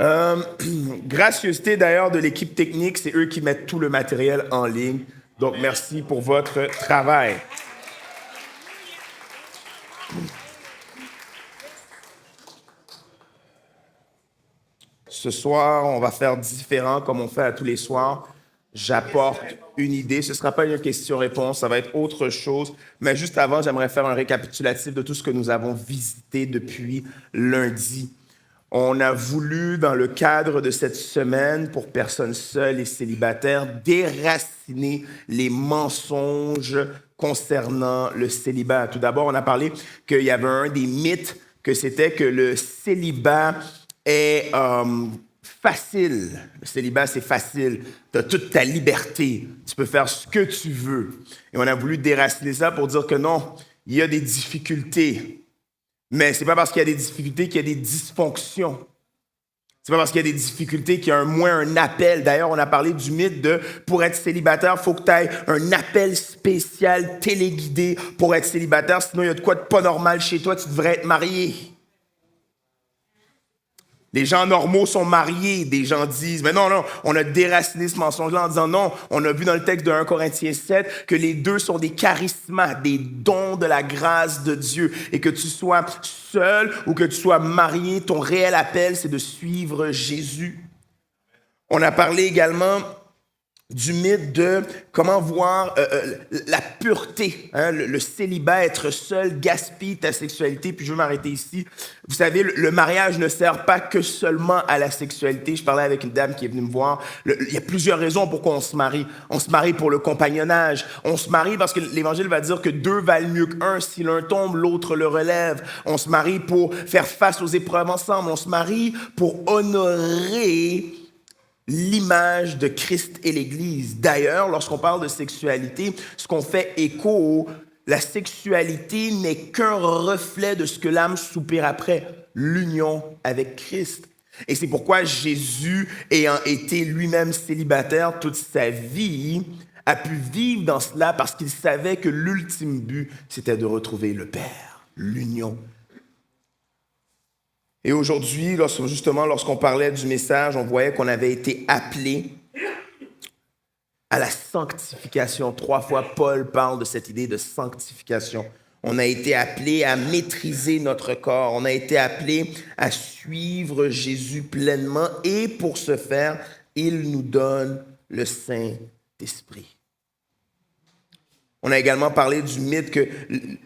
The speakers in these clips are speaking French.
Euh, Gracieuseté d'ailleurs de l'équipe technique, c'est eux qui mettent tout le matériel en ligne. Donc, merci pour votre travail. Ce soir, on va faire différent comme on fait à tous les soirs. J'apporte une idée. Ce ne sera pas une question-réponse, ça va être autre chose. Mais juste avant, j'aimerais faire un récapitulatif de tout ce que nous avons visité depuis lundi. On a voulu, dans le cadre de cette semaine pour personnes seules et célibataires, déraciner les mensonges concernant le célibat. Tout d'abord, on a parlé qu'il y avait un des mythes, que c'était que le célibat est facile. Le célibat, c'est facile. Tu as toute ta liberté. Tu peux faire ce que tu veux. Et on a voulu déraciner ça pour dire que non, il y a des difficultés. Mais ce n'est pas parce qu'il y a des difficultés qu'il y a des dysfonctions. C'est pas parce qu'il y a des difficultés qu'il y a moins un appel. D'ailleurs, on a parlé du mythe de pour être célibataire, il faut que tu aies un appel spécial téléguidé pour être célibataire. Sinon, il y a de quoi de pas normal chez toi, tu devrais être marié. Les gens normaux sont mariés. Des gens disent, mais non, on a déraciné ce mensonge-là en disant non. On a vu dans le texte de 1 Corinthiens 7 que les deux sont des charismas, des dons de la grâce de Dieu. Et que tu sois seul ou que tu sois marié, ton réel appel, c'est de suivre Jésus. On a parlé également du mythe de comment voir la pureté, hein, le célibat, être seul, gaspille ta sexualité. Puis je veux m'arrêter ici. Vous savez, le mariage ne sert pas que seulement à la sexualité. Je parlais avec une dame qui est venue me voir. Il y a plusieurs raisons pourquoi on se marie. On se marie pour le compagnonnage. On se marie parce que l'Évangile va dire que deux valent mieux qu'un. Si l'un tombe, l'autre le relève. On se marie pour faire face aux épreuves ensemble. On se marie pour honorer l'image de Christ et l'Église. D'ailleurs, lorsqu'on parle de sexualité, ce qu'on fait écho, la sexualité n'est qu'un reflet de ce que l'âme soupire après, l'union avec Christ. Et c'est pourquoi Jésus, ayant été lui-même célibataire toute sa vie, a pu vivre dans cela parce qu'il savait que l'ultime but, c'était de retrouver le Père, l'union. Et aujourd'hui, lorsqu'on parlait du message, on voyait qu'on avait été appelé à la sanctification. 3 fois, Paul parle de cette idée de sanctification. On a été appelé à maîtriser notre corps. On a été appelé à suivre Jésus pleinement. Et pour ce faire, il nous donne le Saint-Esprit. On a également parlé du mythe que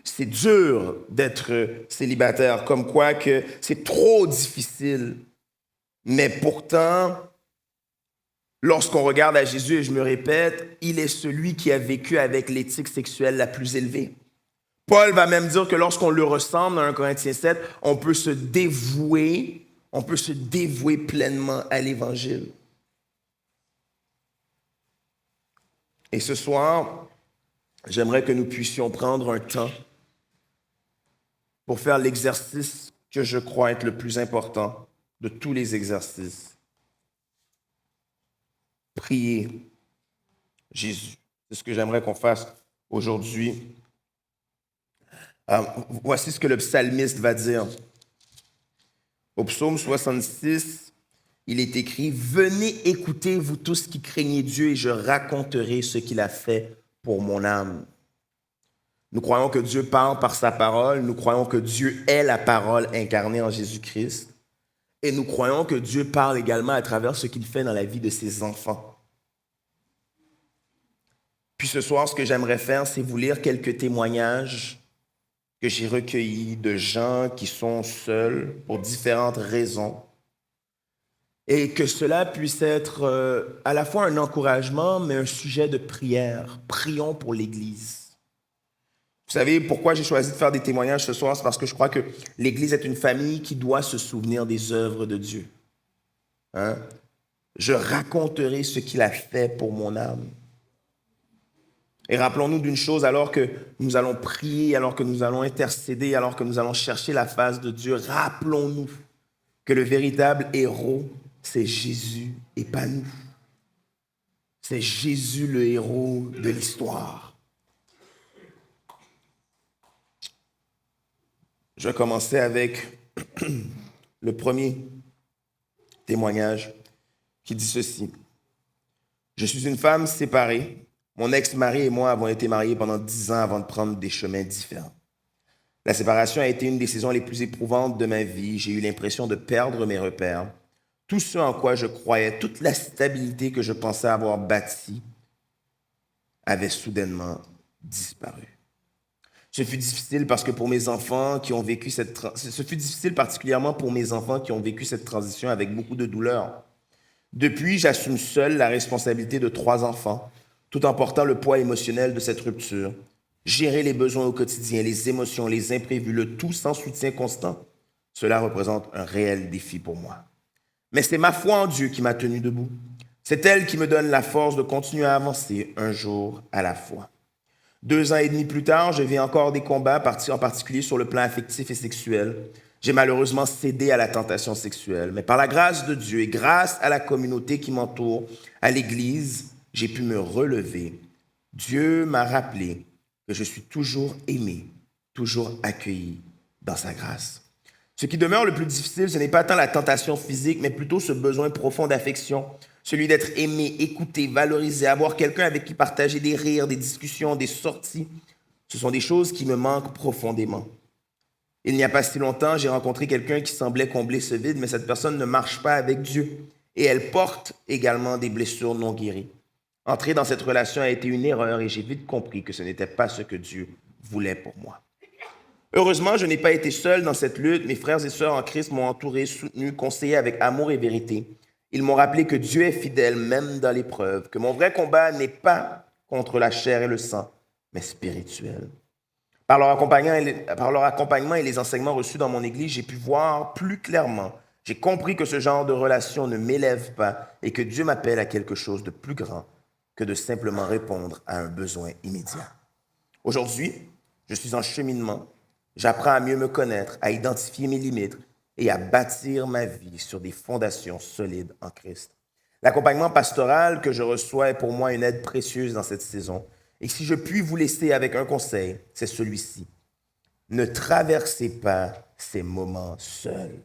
c'est dur d'être célibataire, comme quoi que c'est trop difficile. Mais pourtant, lorsqu'on regarde à Jésus, et je me répète, il est celui qui a vécu avec l'éthique sexuelle la plus élevée. Paul va même dire que lorsqu'on le ressemble dans 1 Corinthiens 7, on peut se dévouer pleinement à l'Évangile. Et ce soir, j'aimerais que nous puissions prendre un temps pour faire l'exercice que je crois être le plus important de tous les exercices. Prier Jésus. C'est ce que j'aimerais qu'on fasse aujourd'hui. Voici ce que le psalmiste va dire. Au psaume 66, il est écrit « Venez écouter, vous tous qui craignez Dieu, et je raconterai ce qu'il a fait pour mon âme. » Nous croyons que Dieu parle par sa parole. Nous croyons que Dieu est la parole incarnée en Jésus-Christ. Et nous croyons que Dieu parle également à travers ce qu'il fait dans la vie de ses enfants. Puis ce soir, ce que j'aimerais faire, c'est vous lire quelques témoignages que j'ai recueillis de gens qui sont seuls pour différentes raisons. Et que cela puisse être à la fois un encouragement, mais un sujet de prière. Prions pour l'Église. Vous savez pourquoi j'ai choisi de faire des témoignages ce soir? C'est parce que je crois que l'Église est une famille qui doit se souvenir des œuvres de Dieu. Hein? Je raconterai ce qu'il a fait pour mon âme. Et rappelons-nous d'une chose, alors que nous allons prier, alors que nous allons intercéder, alors que nous allons chercher la face de Dieu, rappelons-nous que le véritable héros, c'est Jésus et pas nous. C'est Jésus le héros de l'histoire. Je vais commencer avec le premier. témoignage qui dit ceci. Je suis une femme séparée. Mon ex-mari et moi avons été mariés pendant 10 ans avant de prendre des chemins différents. La séparation a été une des saisons les plus éprouvantes de ma vie. J'ai eu l'impression de perdre mes repères. Tout ce en quoi je croyais, toute la stabilité que je pensais avoir bâtie avait soudainement disparu. Ce fut difficile parce que pour mes enfants qui ont vécu ce fut difficile particulièrement pour mes enfants qui ont vécu cette transition avec beaucoup de douleur. Depuis, j'assume seul la responsabilité de 3 enfants, tout en portant le poids émotionnel de cette rupture. Gérer les besoins au quotidien, les émotions, les imprévus, le tout sans soutien constant, cela représente un réel défi pour moi. Mais c'est ma foi en Dieu qui m'a tenu debout. C'est elle qui me donne la force de continuer à avancer un jour à la fois. 2 ans et demi plus tard, je vis encore des combats, en particulier sur le plan affectif et sexuel. J'ai malheureusement cédé à la tentation sexuelle, mais par la grâce de Dieu et grâce à la communauté qui m'entoure, à l'Église, j'ai pu me relever. Dieu m'a rappelé que je suis toujours aimé, toujours accueilli dans sa grâce. Ce qui demeure le plus difficile, ce n'est pas tant la tentation physique, mais plutôt ce besoin profond d'affection, celui d'être aimé, écouté, valorisé, avoir quelqu'un avec qui partager des rires, des discussions, des sorties. Ce sont des choses qui me manquent profondément. Il n'y a pas si longtemps, j'ai rencontré quelqu'un qui semblait combler ce vide, mais cette personne ne marche pas avec Dieu et elle porte également des blessures non guéries. Entrer dans cette relation a été une erreur et j'ai vite compris que ce n'était pas ce que Dieu voulait pour moi. Heureusement, je n'ai pas été seul dans cette lutte. Mes frères et sœurs en Christ m'ont entouré, soutenu, conseillé avec amour et vérité. Ils m'ont rappelé que Dieu est fidèle même dans l'épreuve, que mon vrai combat n'est pas contre la chair et le sang, mais spirituel. Par leur accompagnement et les enseignements reçus dans mon Église, j'ai pu voir plus clairement. J'ai compris que ce genre de relation ne m'élève pas et que Dieu m'appelle à quelque chose de plus grand que de simplement répondre à un besoin immédiat. Aujourd'hui, je suis en cheminement. J'apprends à mieux me connaître, à identifier mes limites et à bâtir ma vie sur des fondations solides en Christ. L'accompagnement pastoral que je reçois est pour moi une aide précieuse dans cette saison. Et si je puis vous laisser avec un conseil, c'est celui-ci. Ne traversez pas ces moments seuls.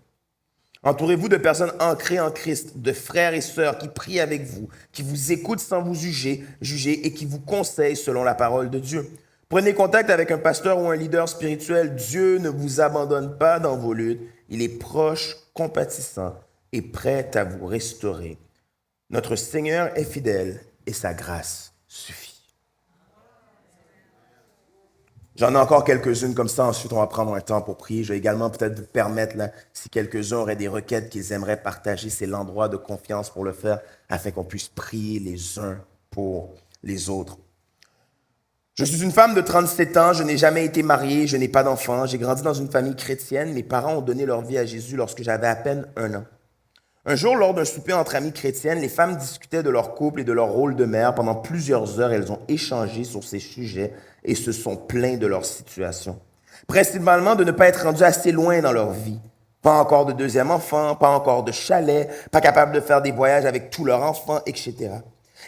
Entourez-vous de personnes ancrées en Christ, de frères et sœurs qui prient avec vous, qui vous écoutent sans vous juger et qui vous conseillent selon la parole de Dieu. Prenez contact avec un pasteur ou un leader spirituel. Dieu ne vous abandonne pas dans vos luttes. Il est proche, compatissant et prêt à vous restaurer. Notre Seigneur est fidèle et sa grâce suffit. J'en ai encore quelques-unes comme ça. Ensuite, on va prendre un temps pour prier. Je vais également peut-être vous permettre, là, si quelques-uns auraient des requêtes qu'ils aimeraient partager, c'est l'endroit de confiance pour le faire afin qu'on puisse prier les uns pour les autres. Je suis une femme de 37 ans, je n'ai jamais été mariée, je n'ai pas d'enfant. J'ai grandi dans une famille chrétienne. Mes parents ont donné leur vie à Jésus lorsque j'avais à peine 1 an. Un jour, lors d'un souper entre amies chrétiennes, les femmes discutaient de leur couple et de leur rôle de mère. Pendant plusieurs heures, elles ont échangé sur ces sujets et se sont plaintes de leur situation. Principalement de ne pas être rendues assez loin dans leur vie. Pas encore de 2e enfant, pas encore de chalet, pas capable de faire des voyages avec tous leurs enfants, etc.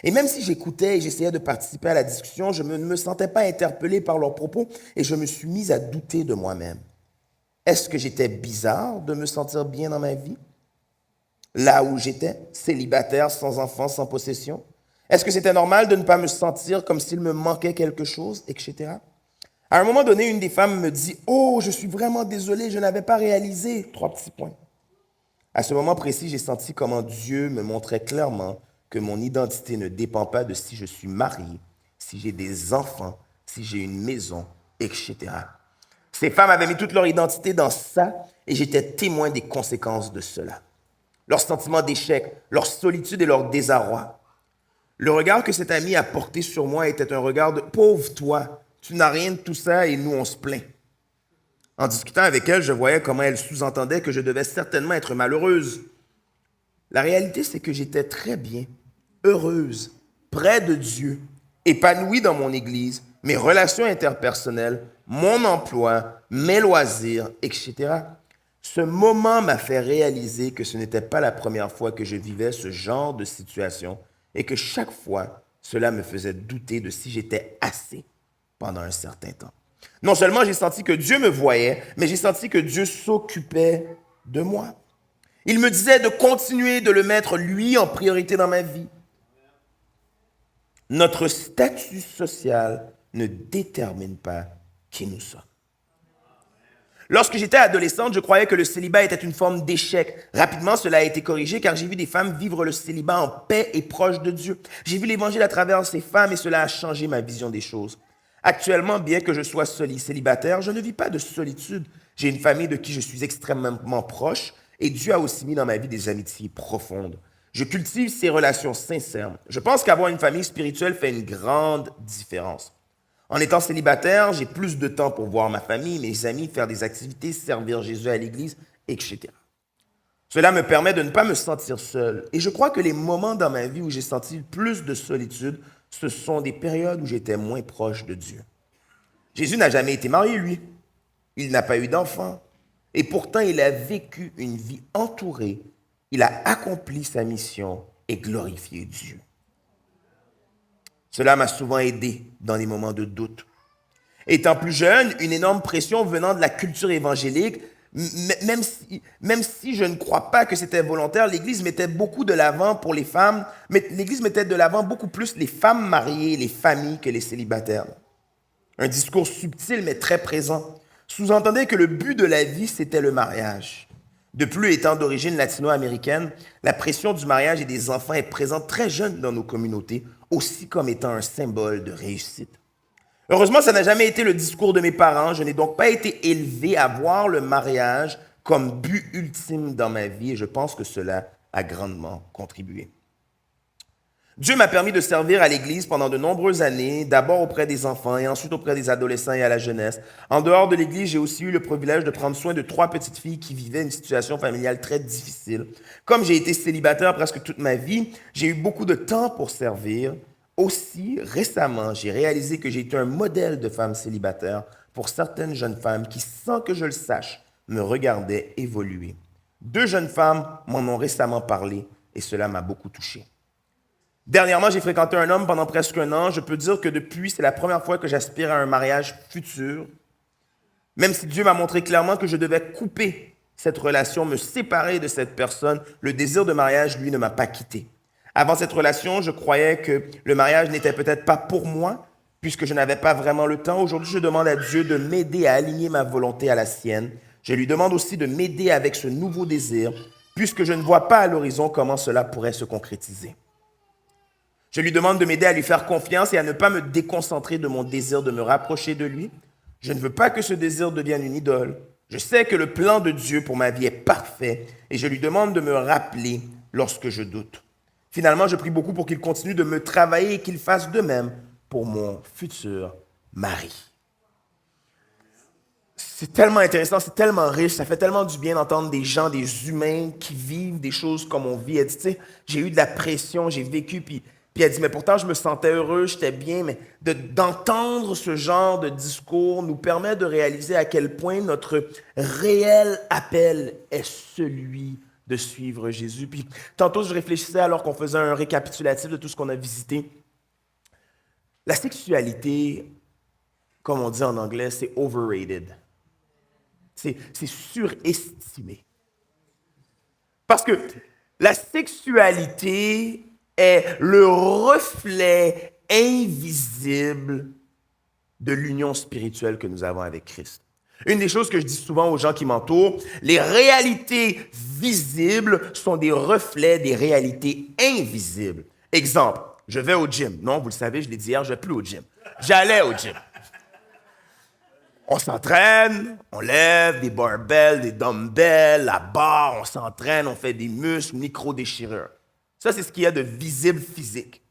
Et même si j'écoutais et j'essayais de participer à la discussion, je ne me sentais pas interpellé par leurs propos et je me suis mise à douter de moi-même. Est-ce que j'étais bizarre de me sentir bien dans ma vie? Là où j'étais, célibataire, sans enfant, sans possession? Est-ce que c'était normal de ne pas me sentir comme s'il me manquait quelque chose, etc.? À un moment donné, une des femmes me dit « Oh, je suis vraiment désolée, je n'avais pas réalisé. » 3 petits points. À ce moment précis, j'ai senti comment Dieu me montrait clairement que mon identité ne dépend pas de si je suis marié, si j'ai des enfants, si j'ai une maison, etc. Ces femmes avaient mis toute leur identité dans ça et j'étais témoin des conséquences de cela. Leur sentiment d'échec, leur solitude et leur désarroi. Le regard que cette amie a porté sur moi était un regard de « Pauvre toi, tu n'as rien de tout ça et nous on se plaint ». En discutant avec elle, je voyais comment elle sous-entendait que je devais certainement être malheureuse. La réalité, c'est que j'étais très bien, heureuse, près de Dieu, épanouie dans mon Église, mes relations interpersonnelles, mon emploi, mes loisirs, etc. Ce moment m'a fait réaliser que ce n'était pas la première fois que je vivais ce genre de situation et que chaque fois, cela me faisait douter de si j'étais assez pendant un certain temps. Non seulement j'ai senti que Dieu me voyait, mais j'ai senti que Dieu s'occupait de moi. Il me disait de continuer de le mettre, lui, en priorité dans ma vie. Notre statut social ne détermine pas qui nous sommes. Lorsque j'étais adolescente, je croyais que le célibat était une forme d'échec. Rapidement, cela a été corrigé car j'ai vu des femmes vivre le célibat en paix et proche de Dieu. J'ai vu l'Évangile à travers ces femmes et cela a changé ma vision des choses. Actuellement, bien que je sois célibataire, je ne vis pas de solitude. J'ai une famille de qui je suis extrêmement proche et Dieu a aussi mis dans ma vie des amitiés profondes. Je cultive ces relations sincères. Je pense qu'avoir une famille spirituelle fait une grande différence. En étant célibataire, j'ai plus de temps pour voir ma famille, mes amis, faire des activités, servir Jésus à l'église, etc. Cela me permet de ne pas me sentir seul. Et je crois que les moments dans ma vie où j'ai senti plus de solitude, ce sont des périodes où j'étais moins proche de Dieu. Jésus n'a jamais été marié, lui. Il n'a pas eu d'enfant. Et pourtant, il a vécu une vie entourée. Il a accompli sa mission et glorifié Dieu. Cela m'a souvent aidé dans les moments de doute. Étant plus jeune, une énorme pression venant de la culture évangélique, même si je ne crois pas que c'était volontaire, l'Église mettait beaucoup de l'avant pour les femmes, mais l'Église mettait de l'avant beaucoup plus les femmes mariées, les familles que les célibataires. Un discours subtil mais très présent sous-entendait que le but de la vie, c'était le mariage. De plus, étant d'origine latino-américaine, la pression du mariage et des enfants est présente très jeune dans nos communautés, aussi comme étant un symbole de réussite. Heureusement, ça n'a jamais été le discours de mes parents. Je n'ai donc pas été élevé à voir le mariage comme but ultime dans ma vie et je pense que cela a grandement contribué. Dieu m'a permis de servir à l'Église pendant de nombreuses années, d'abord auprès des enfants et ensuite auprès des adolescents et à la jeunesse. En dehors de l'Église, j'ai aussi eu le privilège de prendre soin de 3 petites filles qui vivaient une situation familiale très difficile. Comme j'ai été célibataire presque toute ma vie, j'ai eu beaucoup de temps pour servir. Aussi, récemment, j'ai réalisé que j'ai été un modèle de femme célibataire pour certaines jeunes femmes qui, sans que je le sache, me regardaient évoluer. 2 jeunes femmes m'en ont récemment parlé et cela m'a beaucoup touché. Dernièrement, j'ai fréquenté un homme pendant presque 1 an. Je peux dire que depuis, c'est la première fois que j'aspire à un mariage futur. Même si Dieu m'a montré clairement que je devais couper cette relation, me séparer de cette personne, le désir de mariage, lui, ne m'a pas quitté. Avant cette relation, je croyais que le mariage n'était peut-être pas pour moi, puisque je n'avais pas vraiment le temps. Aujourd'hui, je demande à Dieu de m'aider à aligner ma volonté à la sienne. Je lui demande aussi de m'aider avec ce nouveau désir, puisque je ne vois pas à l'horizon comment cela pourrait se concrétiser. Je lui demande de m'aider à lui faire confiance et à ne pas me déconcentrer de mon désir de me rapprocher de lui. Je ne veux pas que ce désir devienne une idole. Je sais que le plan de Dieu pour ma vie est parfait et je lui demande de me rappeler lorsque je doute. Finalement, je prie beaucoup pour qu'il continue de me travailler et qu'il fasse de même pour mon futur mari. C'est tellement intéressant, c'est tellement riche, ça fait tellement du bien d'entendre des gens, des humains qui vivent des choses comme on vit. Elle dit, tu sais, j'ai eu de la pression, j'ai vécu, puis elle dit, mais pourtant, je me sentais heureux, j'étais bien, mais d'entendre ce genre de discours nous permet de réaliser à quel point notre réel appel est celui de suivre Jésus. Puis tantôt, je réfléchissais alors qu'on faisait un récapitulatif de tout ce qu'on a visité. La sexualité, comme on dit en anglais, c'est overrated. C'est surestimé. Parce que la sexualité est le reflet invisible de l'union spirituelle que nous avons avec Christ. Une des choses que je dis souvent aux gens qui m'entourent, les réalités visibles sont des reflets des réalités invisibles. Exemple, je vais au gym. Non, vous le savez, je l'ai dit hier, je ne vais plus au gym. J'allais au gym. On s'entraîne, on lève des barbells, des dumbbells, la barre, on s'entraîne, on fait des muscles, micro-déchirures. Ça, c'est ce qu'il y a de visible physique.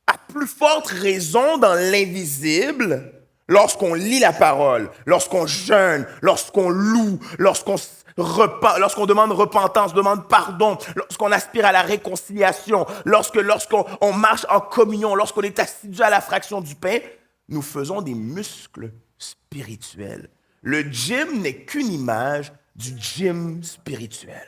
À plus forte raison dans l'invisible, lorsqu'on lit la parole, lorsqu'on jeûne, lorsqu'on loue, lorsqu'on demande repentance, demande pardon, lorsqu'on aspire à la réconciliation, lorsqu'on marche en communion, lorsqu'on est assidu à la fraction du pain, nous faisons des muscles spirituels. Le gym n'est qu'une image du gym spirituel.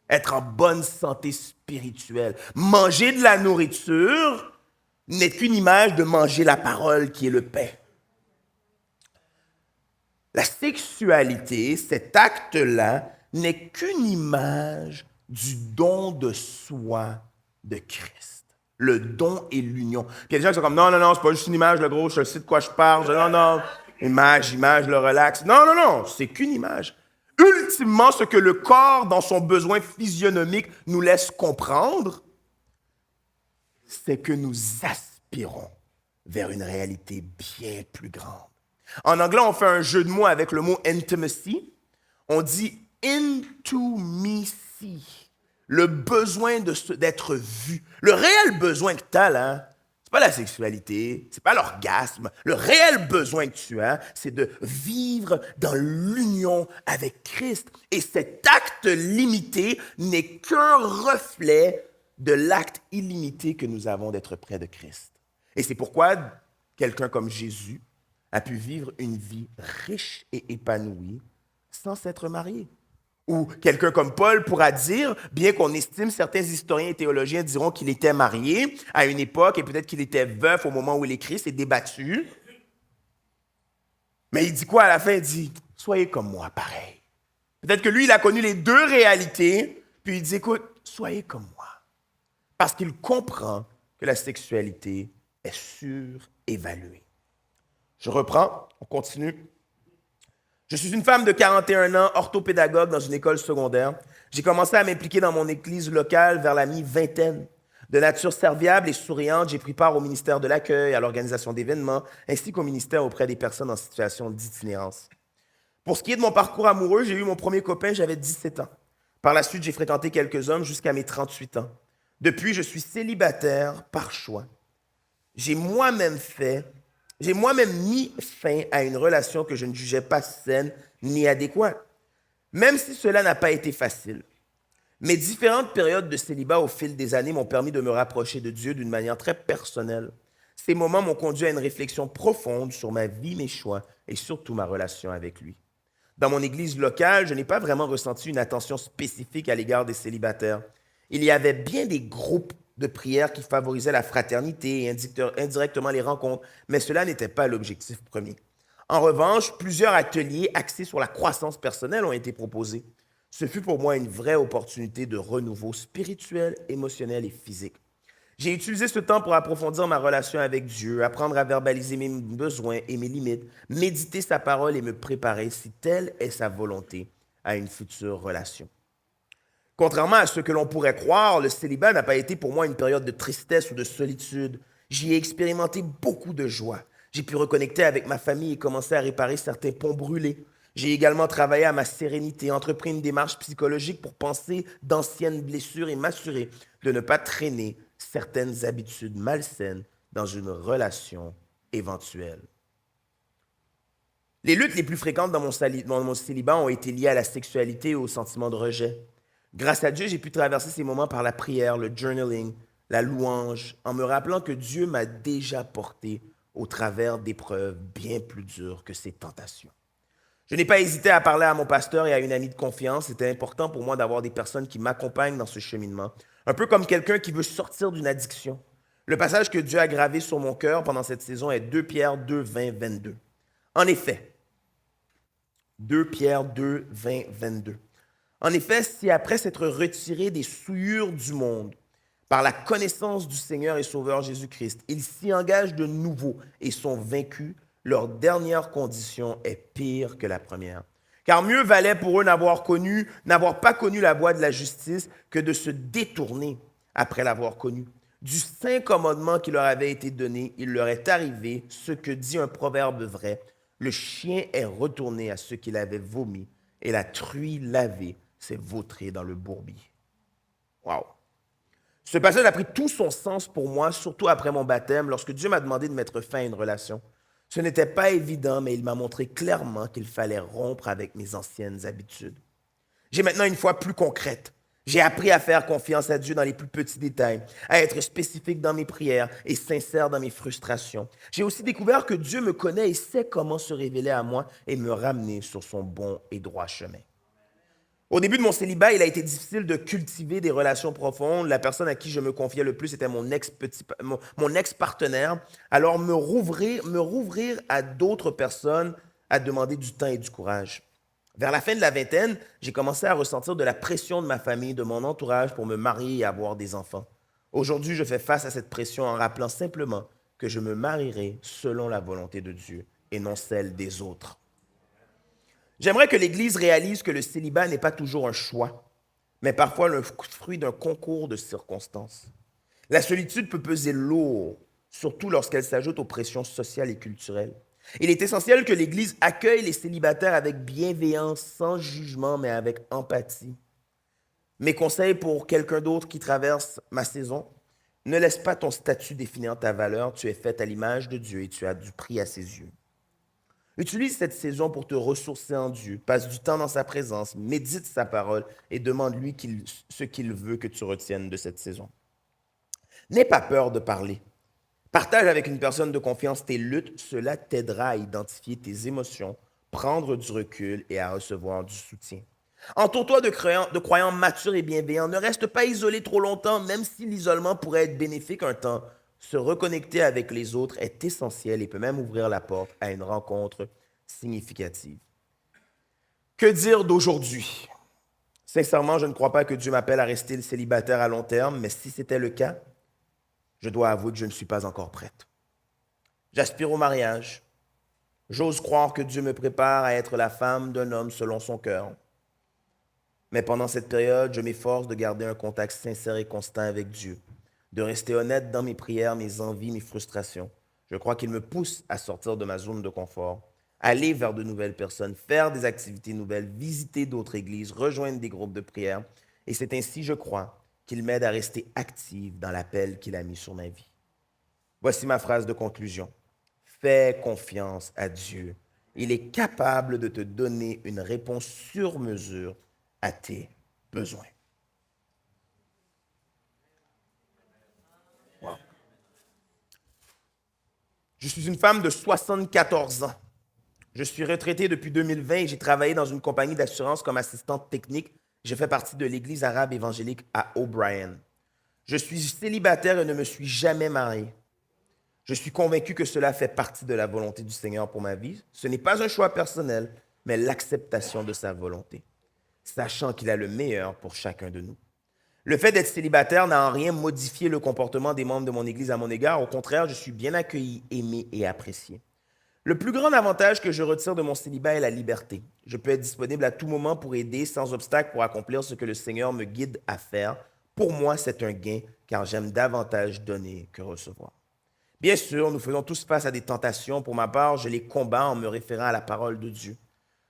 Être en bonne santé spirituelle. Manger de la nourriture n'est qu'une image de manger la parole qui est le pain. La sexualité, cet acte-là, n'est qu'une image du don de soi de Christ. Le don et l'union. Puis il y a des gens qui sont comme, non, non, non, c'est pas juste une image, le gros, je sais de quoi je parle. Non, non, image, le relax. Non, non, non, c'est qu'une image. Ultimement, ce que le corps, dans son besoin physionomique, nous laisse comprendre, c'est que nous aspirons vers une réalité bien plus grande. En anglais, on fait un jeu de mots avec le mot intimacy. On dit intimacy, le besoin d'être vu. Le réel besoin que tu as, là, c'est pas la sexualité, c'est pas l'orgasme. Le réel besoin que tu as, c'est de vivre dans l'union avec Christ. Et cet acte limité n'est qu'un reflet de l'acte illimité que nous avons d'être près de Christ. Et c'est pourquoi quelqu'un comme Jésus a pu vivre une vie riche et épanouie sans s'être marié. Ou quelqu'un comme Paul pourra dire, bien qu'on estime, certains historiens et théologiens diront qu'il était marié à une époque et peut-être qu'il était veuf au moment où il écrit, c'est débattu. Mais il dit quoi à la fin? Il dit, soyez comme moi, pareil. Peut-être que lui, il a connu les deux réalités, puis il dit, écoute, soyez comme moi. Parce qu'il comprend que la sexualité est surévaluée. Je reprends, on continue. Je suis une femme de 41 ans, orthopédagogue dans une école secondaire. J'ai commencé à m'impliquer dans mon église locale vers la mi-vingtaine. De nature serviable et souriante, j'ai pris part au ministère de l'accueil, à l'organisation d'événements, ainsi qu'au ministère auprès des personnes en situation d'itinérance. Pour ce qui est de mon parcours amoureux, j'ai eu mon premier copain, j'avais 17 ans. Par la suite, j'ai fréquenté quelques hommes jusqu'à mes 38 ans. Depuis, je suis célibataire par choix. J'ai moi-même mis fin à une relation que je ne jugeais pas saine ni adéquate. Même si cela n'a pas été facile, mes différentes périodes de célibat au fil des années m'ont permis de me rapprocher de Dieu d'une manière très personnelle. Ces moments m'ont conduit à une réflexion profonde sur ma vie, mes choix et surtout ma relation avec lui. Dans mon église locale, je n'ai pas vraiment ressenti une attention spécifique à l'égard des célibataires. Il y avait bien des groupes de prière qui favorisaient la fraternité et indirectement les rencontres, mais cela n'était pas l'objectif premier. En revanche, plusieurs ateliers axés sur la croissance personnelle ont été proposés. Ce fut pour moi une vraie opportunité de renouveau spirituel, émotionnel et physique. J'ai utilisé ce temps pour approfondir ma relation avec Dieu, apprendre à verbaliser mes besoins et mes limites, méditer sa parole et me préparer, si telle est sa volonté, à une future relation. Contrairement à ce que l'on pourrait croire, le célibat n'a pas été pour moi une période de tristesse ou de solitude. J'y ai expérimenté beaucoup de joie. J'ai pu reconnecter avec ma famille et commencer à réparer certains ponts brûlés. J'ai également travaillé à ma sérénité, entrepris une démarche psychologique pour penser d'anciennes blessures et m'assurer de ne pas traîner certaines habitudes malsaines dans une relation éventuelle. Les luttes les plus fréquentes dans mon célibat ont été liées à la sexualité et au sentiment de rejet. Grâce à Dieu, j'ai pu traverser ces moments par la prière, le journaling, la louange, en me rappelant que Dieu m'a déjà porté au travers d'épreuves bien plus dures que ces tentations. Je n'ai pas hésité à parler à mon pasteur et à une amie de confiance. C'était important pour moi d'avoir des personnes qui m'accompagnent dans ce cheminement, un peu comme quelqu'un qui veut sortir d'une addiction. Le passage que Dieu a gravé sur mon cœur pendant cette saison est 2 Pierre 2, 20, 22. En effet, 2 Pierre 2, 20, 22. En effet, si après s'être retirés des souillures du monde, par la connaissance du Seigneur et Sauveur Jésus-Christ, ils s'y engagent de nouveau et sont vaincus, leur dernière condition est pire que la première. Car mieux valait pour eux n'avoir pas connu la voie de la justice que de se détourner après l'avoir connue. Du saint commandement qui leur avait été donné, il leur est arrivé ce que dit un proverbe vrai. Le chien est retourné à ce qu'il avait vomi et la truie lavée s'est vautrée dans le bourbier. Wow! Ce passage a pris tout son sens pour moi, surtout après mon baptême, lorsque Dieu m'a demandé de mettre fin à une relation. Ce n'était pas évident, mais il m'a montré clairement qu'il fallait rompre avec mes anciennes habitudes. J'ai maintenant une foi plus concrète. J'ai appris à faire confiance à Dieu dans les plus petits détails, à être spécifique dans mes prières et sincère dans mes frustrations. J'ai aussi découvert que Dieu me connaît et sait comment se révéler à moi et me ramener sur son bon et droit chemin. Au début de mon célibat, il a été difficile de cultiver des relations profondes. La personne à qui je me confiais le plus était mon ex-partenaire. Alors, me rouvrir à d'autres personnes a demandé du temps et du courage. Vers la fin de la vingtaine, j'ai commencé à ressentir de la pression de ma famille, de mon entourage pour me marier et avoir des enfants. Aujourd'hui, je fais face à cette pression en rappelant simplement que je me marierai selon la volonté de Dieu et non celle des autres. J'aimerais que l'Église réalise que le célibat n'est pas toujours un choix, mais parfois le fruit d'un concours de circonstances. La solitude peut peser lourd, surtout lorsqu'elle s'ajoute aux pressions sociales et culturelles. Il est essentiel que l'Église accueille les célibataires avec bienveillance, sans jugement, mais avec empathie. Mes conseils pour quelqu'un d'autre qui traverse ma saison: ne laisse pas ton statut définir ta valeur. Tu es fait à l'image de Dieu et tu as du prix à ses yeux. Utilise cette saison pour te ressourcer en Dieu. Passe du temps dans sa présence, médite sa parole et demande-lui ce qu'il veut que tu retiennes de cette saison. N'aie pas peur de parler. Partage avec une personne de confiance tes luttes. Cela t'aidera à identifier tes émotions, prendre du recul et à recevoir du soutien. Entoure-toi de croyants matures et bienveillants. Ne reste pas isolé trop longtemps, même si l'isolement pourrait être bénéfique un temps. Se reconnecter avec les autres est essentiel et peut même ouvrir la porte à une rencontre significative. Que dire d'aujourd'hui? Sincèrement, je ne crois pas que Dieu m'appelle à rester célibataire à long terme, mais si c'était le cas, je dois avouer que je ne suis pas encore prête. J'aspire au mariage. J'ose croire que Dieu me prépare à être la femme d'un homme selon son cœur. Mais pendant cette période, je m'efforce de garder un contact sincère et constant avec Dieu, de rester honnête dans mes prières, mes envies, mes frustrations. Je crois qu'il me pousse à sortir de ma zone de confort, aller vers de nouvelles personnes, faire des activités nouvelles, visiter d'autres églises, rejoindre des groupes de prière. Et c'est ainsi, je crois, qu'il m'aide à rester active dans l'appel qu'il a mis sur ma vie. Voici ma phrase de conclusion. Fais confiance à Dieu. Il est capable de te donner une réponse sur mesure à tes besoins. Wow. Je suis une femme de 74 ans. Je suis retraitée depuis 2020 et j'ai travaillé dans une compagnie d'assurance comme assistante technique. Je fais partie de l'Église arabe évangélique à O'Brien. Je suis célibataire et ne me suis jamais mariée. Je suis convaincu que cela fait partie de la volonté du Seigneur pour ma vie. Ce n'est pas un choix personnel, mais l'acceptation de sa volonté, sachant qu'il a le meilleur pour chacun de nous. Le fait d'être célibataire n'a en rien modifié le comportement des membres de mon Église à mon égard. Au contraire, je suis bien accueilli, aimé et apprécié. Le plus grand avantage que je retire de mon célibat est la liberté. Je peux être disponible à tout moment pour aider, sans obstacle, pour accomplir ce que le Seigneur me guide à faire. Pour moi, c'est un gain, car j'aime davantage donner que recevoir. Bien sûr, nous faisons tous face à des tentations. Pour ma part, je les combats en me référant à la parole de Dieu.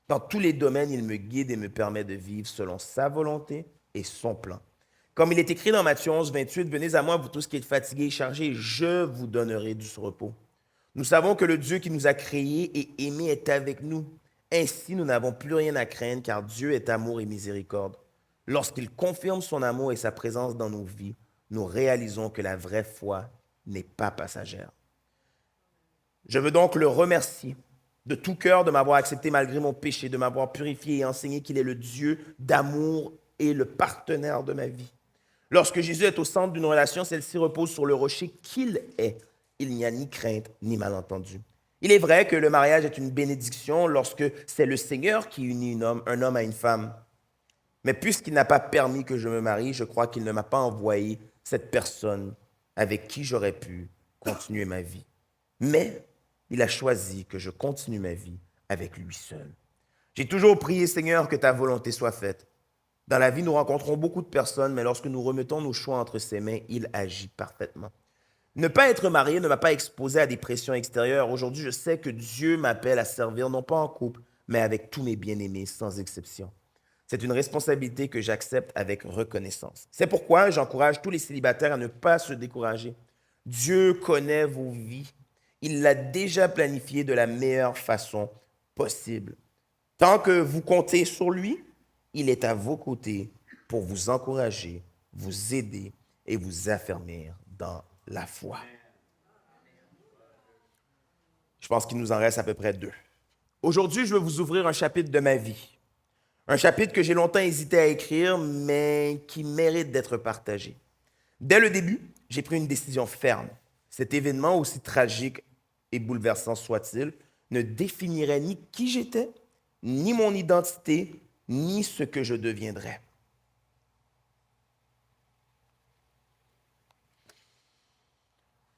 Dans tous les domaines, il me guide et me permet de vivre selon sa volonté et son plan. Comme il est écrit dans Matthieu 11, 28, « Venez à moi, vous tous qui êtes fatigués et chargés, et je vous donnerai du repos. » Nous savons que le Dieu qui nous a créés et aimés est avec nous. Ainsi, nous n'avons plus rien à craindre, car Dieu est amour et miséricorde. Lorsqu'il confirme son amour et sa présence dans nos vies, nous réalisons que la vraie foi n'est pas passagère. Je veux donc le remercier de tout cœur de m'avoir accepté malgré mon péché, de m'avoir purifié et enseigné qu'il est le Dieu d'amour et le partenaire de ma vie. Lorsque Jésus est au centre d'une relation, celle-ci repose sur le rocher qu'il est. Il n'y a ni crainte ni malentendu. Il est vrai que le mariage est une bénédiction lorsque c'est le Seigneur qui unit un homme à une femme. Mais puisqu'il n'a pas permis que je me marie, je crois qu'il ne m'a pas envoyé cette personne avec qui j'aurais pu continuer ma vie. Mais il a choisi que je continue ma vie avec lui seul. J'ai toujours prié, Seigneur, que ta volonté soit faite. Dans la vie, nous rencontrons beaucoup de personnes, mais lorsque nous remettons nos choix entre ses mains, il agit parfaitement. Ne pas être marié ne m'a pas exposé à des pressions extérieures. Aujourd'hui, je sais que Dieu m'appelle à servir, non pas en couple, mais avec tous mes bien-aimés, sans exception. C'est une responsabilité que j'accepte avec reconnaissance. C'est pourquoi j'encourage tous les célibataires à ne pas se décourager. Dieu connaît vos vies. Il l'a déjà planifié de la meilleure façon possible. Tant que vous comptez sur lui, il est à vos côtés pour vous encourager, vous aider et vous affermir dans la foi. Je pense qu'il nous en reste à peu près 2. Aujourd'hui, je veux vous ouvrir un chapitre de ma vie. Un chapitre que j'ai longtemps hésité à écrire, mais qui mérite d'être partagé. Dès le début, j'ai pris une décision ferme. Cet événement, aussi tragique et bouleversant soit-il, ne définirait ni qui j'étais, ni mon identité, ni ce que je deviendrais.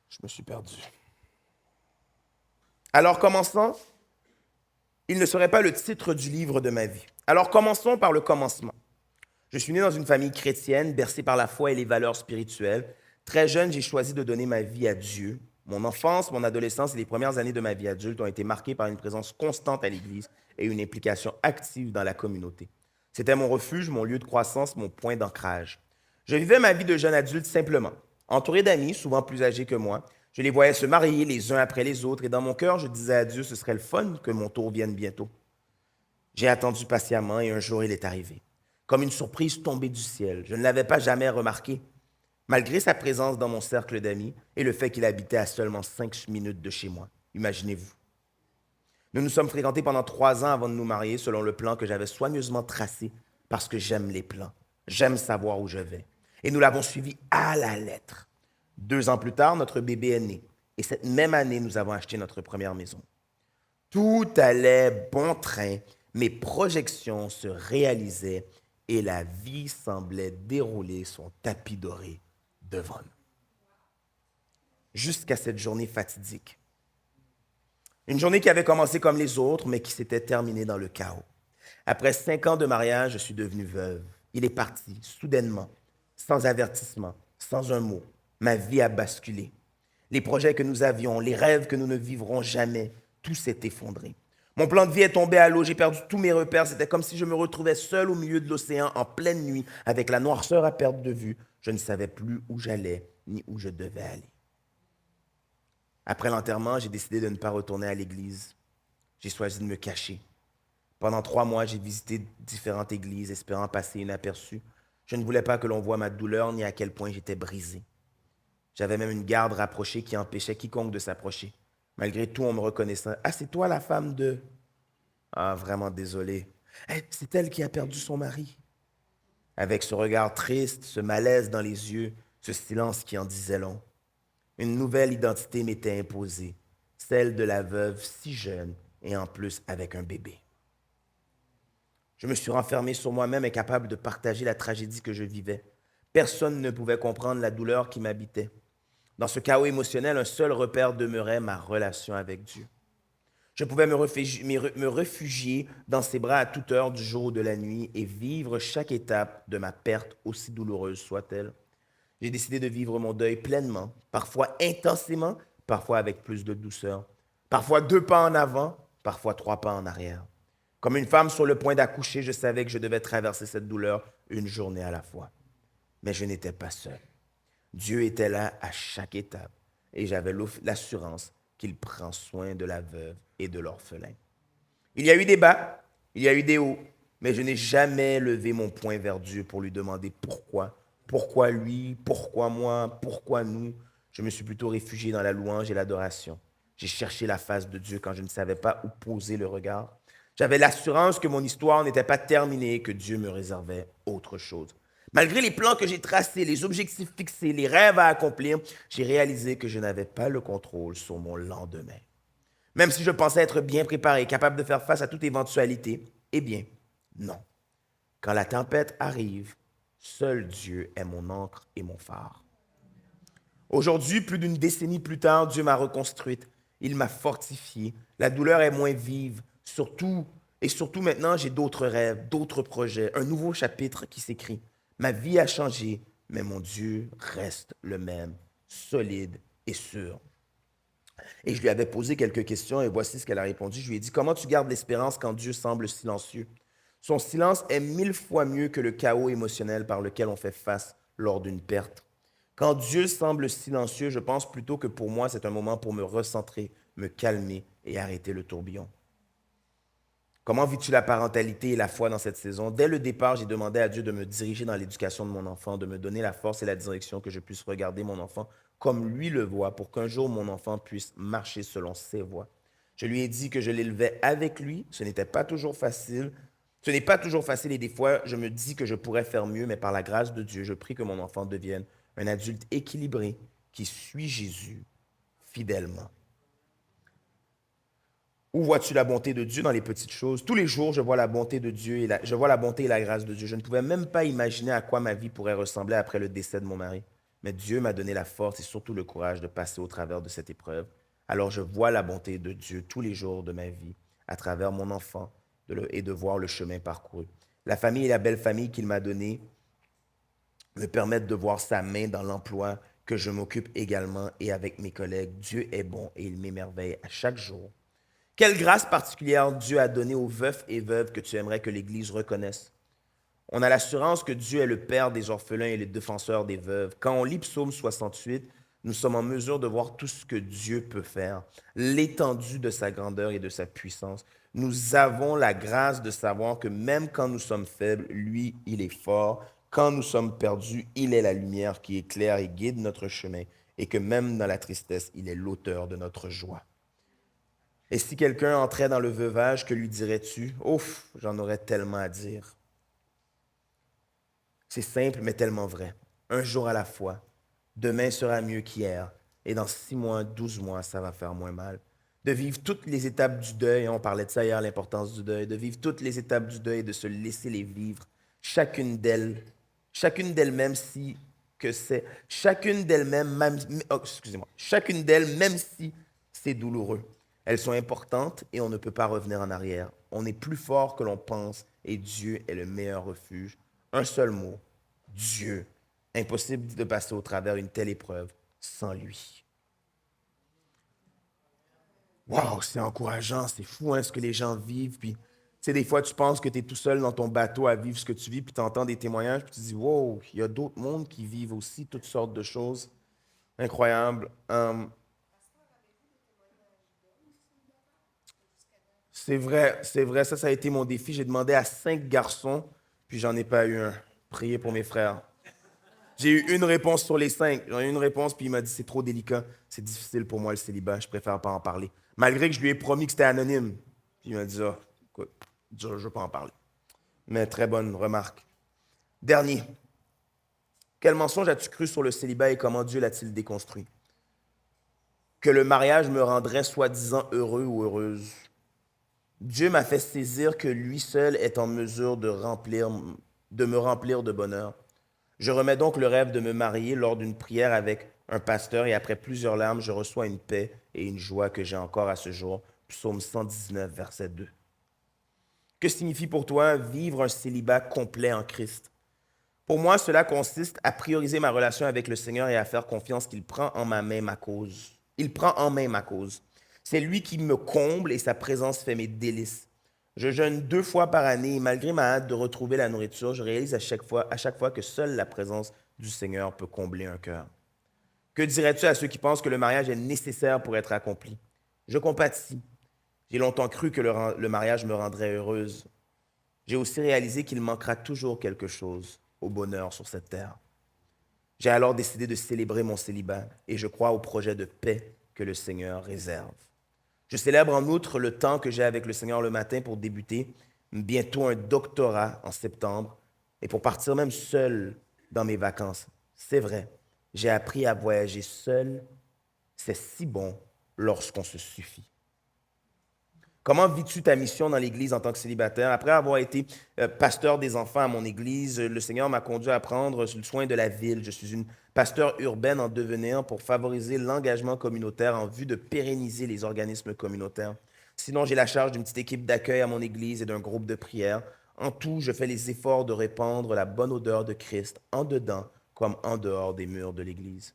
Je me suis perdu. Alors commençons, il ne serait pas le titre du livre de ma vie. Alors commençons par le commencement. Je suis né dans une famille chrétienne, bercée par la foi et les valeurs spirituelles. Très jeune, j'ai choisi de donner ma vie à Dieu. Mon enfance, mon adolescence et les premières années de ma vie adulte ont été marquées par une présence constante à l'Église et une implication active dans la communauté. C'était mon refuge, mon lieu de croissance, mon point d'ancrage. Je vivais ma vie de jeune adulte simplement, entouré d'amis, souvent plus âgés que moi. Je les voyais se marier les uns après les autres et dans mon cœur, je disais à Dieu, ce serait le fun que mon tour vienne bientôt. J'ai attendu patiemment et un jour, il est arrivé. Comme une surprise tombée du ciel. Je ne l'avais pas jamais remarqué. Malgré sa présence dans mon cercle d'amis et le fait qu'il habitait à seulement 5 minutes de chez moi. Imaginez-vous. Nous nous sommes fréquentés pendant 3 ans avant de nous marier selon le plan que j'avais soigneusement tracé parce que j'aime les plans. J'aime savoir où je vais. Et nous l'avons suivi à la lettre. 2 ans plus tard, notre bébé est né. Et cette même année, nous avons acheté notre première maison. Tout allait bon train, mes projections se réalisaient et la vie semblait dérouler son tapis doré devant nous. Jusqu'à cette journée fatidique. Une journée qui avait commencé comme les autres, mais qui s'était terminée dans le chaos. Après 5 ans de mariage, je suis devenue veuve. Il est parti, soudainement, sans avertissement, sans un mot. Ma vie a basculé. Les projets que nous avions, les rêves que nous ne vivrons jamais, tout s'est effondré. Mon plan de vie est tombé à l'eau, j'ai perdu tous mes repères. C'était comme si je me retrouvais seul au milieu de l'océan en pleine nuit, avec la noirceur à perte de vue. Je ne savais plus où j'allais ni où je devais aller. Après l'enterrement, j'ai décidé de ne pas retourner à l'église. J'ai choisi de me cacher. Pendant 3 mois, j'ai visité différentes églises, espérant passer inaperçu. Je ne voulais pas que l'on voie ma douleur ni à quel point j'étais brisé. J'avais même une garde rapprochée qui empêchait quiconque de s'approcher. Malgré tout, on me reconnaissait. « Ah, c'est toi la femme de... » Ah, vraiment désolé. Hey, c'est elle qui a perdu son mari. Avec ce regard triste, ce malaise dans les yeux, ce silence qui en disait long. Une nouvelle identité m'était imposée, celle de la veuve si jeune et en plus avec un bébé. Je me suis renfermé sur moi-même, incapable de partager la tragédie que je vivais. Personne ne pouvait comprendre la douleur qui m'habitait. Dans ce chaos émotionnel, un seul repère demeurait, ma relation avec Dieu. Je pouvais me réfugier dans ses bras à toute heure du jour ou de la nuit et vivre chaque étape de ma perte, aussi douloureuse soit-elle. J'ai décidé de vivre mon deuil pleinement, parfois intensément, parfois avec plus de douceur, parfois 2 pas en avant, parfois 3 pas en arrière. Comme une femme sur le point d'accoucher, je savais que je devais traverser cette douleur une journée à la fois. Mais je n'étais pas seul. Dieu était là à chaque étape et j'avais l'assurance qu'il prend soin de la veuve et de l'orphelin. Il y a eu des bas, il y a eu des hauts, mais je n'ai jamais levé mon poing vers Dieu pour lui demander pourquoi. Pourquoi lui? Pourquoi moi? Pourquoi nous? Je me suis plutôt réfugié dans la louange et l'adoration. J'ai cherché la face de Dieu quand je ne savais pas où poser le regard. J'avais l'assurance que mon histoire n'était pas terminée et que Dieu me réservait autre chose. Malgré les plans que j'ai tracés, les objectifs fixés, les rêves à accomplir, j'ai réalisé que je n'avais pas le contrôle sur mon lendemain. Même si je pensais être bien préparé, capable de faire face à toute éventualité, eh bien, non. Quand la tempête arrive, seul Dieu est mon ancre et mon phare. Aujourd'hui, plus d'une décennie plus tard, Dieu m'a reconstruite. Il m'a fortifiée. La douleur est moins vive. Surtout maintenant, j'ai d'autres rêves, d'autres projets, un nouveau chapitre qui s'écrit. Ma vie a changé, mais mon Dieu reste le même, solide et sûr. Et je lui avais posé quelques questions et voici ce qu'elle a répondu. Je lui ai dit, comment tu gardes l'espérance quand Dieu semble silencieux? Son silence est 1000 fois mieux que le chaos émotionnel par lequel on fait face lors d'une perte. Quand Dieu semble silencieux, je pense plutôt que pour moi, c'est un moment pour me recentrer, me calmer et arrêter le tourbillon. Comment vis-tu la parentalité et la foi dans cette saison? Dès le départ, j'ai demandé à Dieu de me diriger dans l'éducation de mon enfant, de me donner la force et la direction que je puisse regarder mon enfant comme lui le voit pour qu'un jour mon enfant puisse marcher selon ses voies. Je lui ai dit que je l'élevais avec lui. Ce n'est pas toujours facile et des fois, je me dis que je pourrais faire mieux, mais par la grâce de Dieu, je prie que mon enfant devienne un adulte équilibré qui suit Jésus fidèlement. Où vois-tu la bonté de Dieu dans les petites choses? Tous les jours, je vois la bonté de Dieu je vois la bonté et la grâce de Dieu. Je ne pouvais même pas imaginer à quoi ma vie pourrait ressembler après le décès de mon mari. Mais Dieu m'a donné la force et surtout le courage de passer au travers de cette épreuve. Alors je vois la bonté de Dieu tous les jours de ma vie, à travers mon enfant et de voir le chemin parcouru. La famille et la belle famille qu'il m'a donnée me permettent de voir sa main dans l'emploi que je m'occupe également et avec mes collègues. Dieu est bon et il m'émerveille à chaque jour. Quelle grâce particulière Dieu a donnée aux veufs et veuves que tu aimerais que l'Église reconnaisse? On a l'assurance que Dieu est le Père des orphelins et le défenseur des veuves. Quand on lit Psaume 68, nous sommes en mesure de voir tout ce que Dieu peut faire, l'étendue de sa grandeur et de sa puissance. Nous avons la grâce de savoir que même quand nous sommes faibles, lui, il est fort. Quand nous sommes perdus, il est la lumière qui éclaire et guide notre chemin, et que même dans la tristesse, il est l'auteur de notre joie. Et si quelqu'un entrait dans le veuvage, que lui dirais-tu? Ouf, j'en aurais tellement à dire. C'est simple, mais tellement vrai. Un jour à la fois. Demain sera mieux qu'hier. Et dans 6 mois, 12 mois, ça va faire moins mal. De vivre toutes les étapes du deuil, on parlait de ça hier, l'importance du deuil, de vivre toutes les étapes du deuil et de se laisser les vivre, chacune d'elles même si que c'est, chacune d'elles même, oh, excusez-moi, chacune d'elles même si c'est douloureux. Elles sont importantes et on ne peut pas revenir en arrière. On est plus fort que l'on pense et Dieu est le meilleur refuge. Un seul mot, Dieu. Impossible de passer au travers une telle épreuve sans lui. Wow, c'est encourageant, c'est fou hein, ce que les gens vivent. Puis, tu sais, des fois, tu penses que tu es tout seul dans ton bateau à vivre ce que tu vis, puis tu entends des témoignages, puis tu te dis, wow, il y a d'autres mondes qui vivent aussi toutes sortes de choses incroyables. C'est vrai, ça a été mon défi. J'ai demandé à 5 garçons, puis j'en ai pas eu un. Priez pour mes frères. J'ai eu une réponse sur les 5. J'en ai eu une réponse, puis il m'a dit c'est trop délicat, c'est difficile pour moi le célibat, je préfère pas en parler. Malgré que je lui ai promis que c'était anonyme. Puis il m'a dit écoute, je ne veux pas en parler. Mais très bonne remarque. Dernier. Quel mensonge as-tu cru sur le célibat et comment Dieu l'a-t-il déconstruit? Que le mariage me rendrait soi-disant heureux ou heureuse. Dieu m'a fait saisir que lui seul est en mesure de me remplir de bonheur. Je remets donc le rêve de me marier lors d'une prière avec un pasteur et après plusieurs larmes, je reçois une paix et une joie que j'ai encore à ce jour. Psaume 119, verset 2. Que signifie pour toi vivre un célibat complet en Christ? Pour moi, cela consiste à prioriser ma relation avec le Seigneur et à faire confiance qu'il prend en main ma cause. Il prend en main ma cause. C'est lui qui me comble et sa présence fait mes délices. Je jeûne 2 fois par année et malgré ma hâte de retrouver la nourriture, je réalise à chaque fois que seule la présence du Seigneur peut combler un cœur. Que dirais-tu à ceux qui pensent que le mariage est nécessaire pour être accompli? Je compatis. J'ai longtemps cru que le mariage me rendrait heureuse. J'ai aussi réalisé qu'il manquera toujours quelque chose au bonheur sur cette terre. J'ai alors décidé de célébrer mon célibat et je crois au projet de paix que le Seigneur réserve. Je célèbre en outre le temps que j'ai avec le Seigneur le matin pour débuter bientôt un doctorat en septembre et pour partir même seul dans mes vacances. C'est vrai, j'ai appris à voyager seul. C'est si bon lorsqu'on se suffit. Comment vis-tu ta mission dans l'Église en tant que célibataire? Après avoir été pasteur des enfants à mon Église, le Seigneur m'a conduit à prendre le soin de la ville. Je suis une pasteur urbaine en devenir pour favoriser l'engagement communautaire en vue de pérenniser les organismes communautaires. Sinon, j'ai la charge d'une petite équipe d'accueil à mon Église et d'un groupe de prière. En tout, je fais les efforts de répandre la bonne odeur de Christ en dedans comme en dehors des murs de l'Église.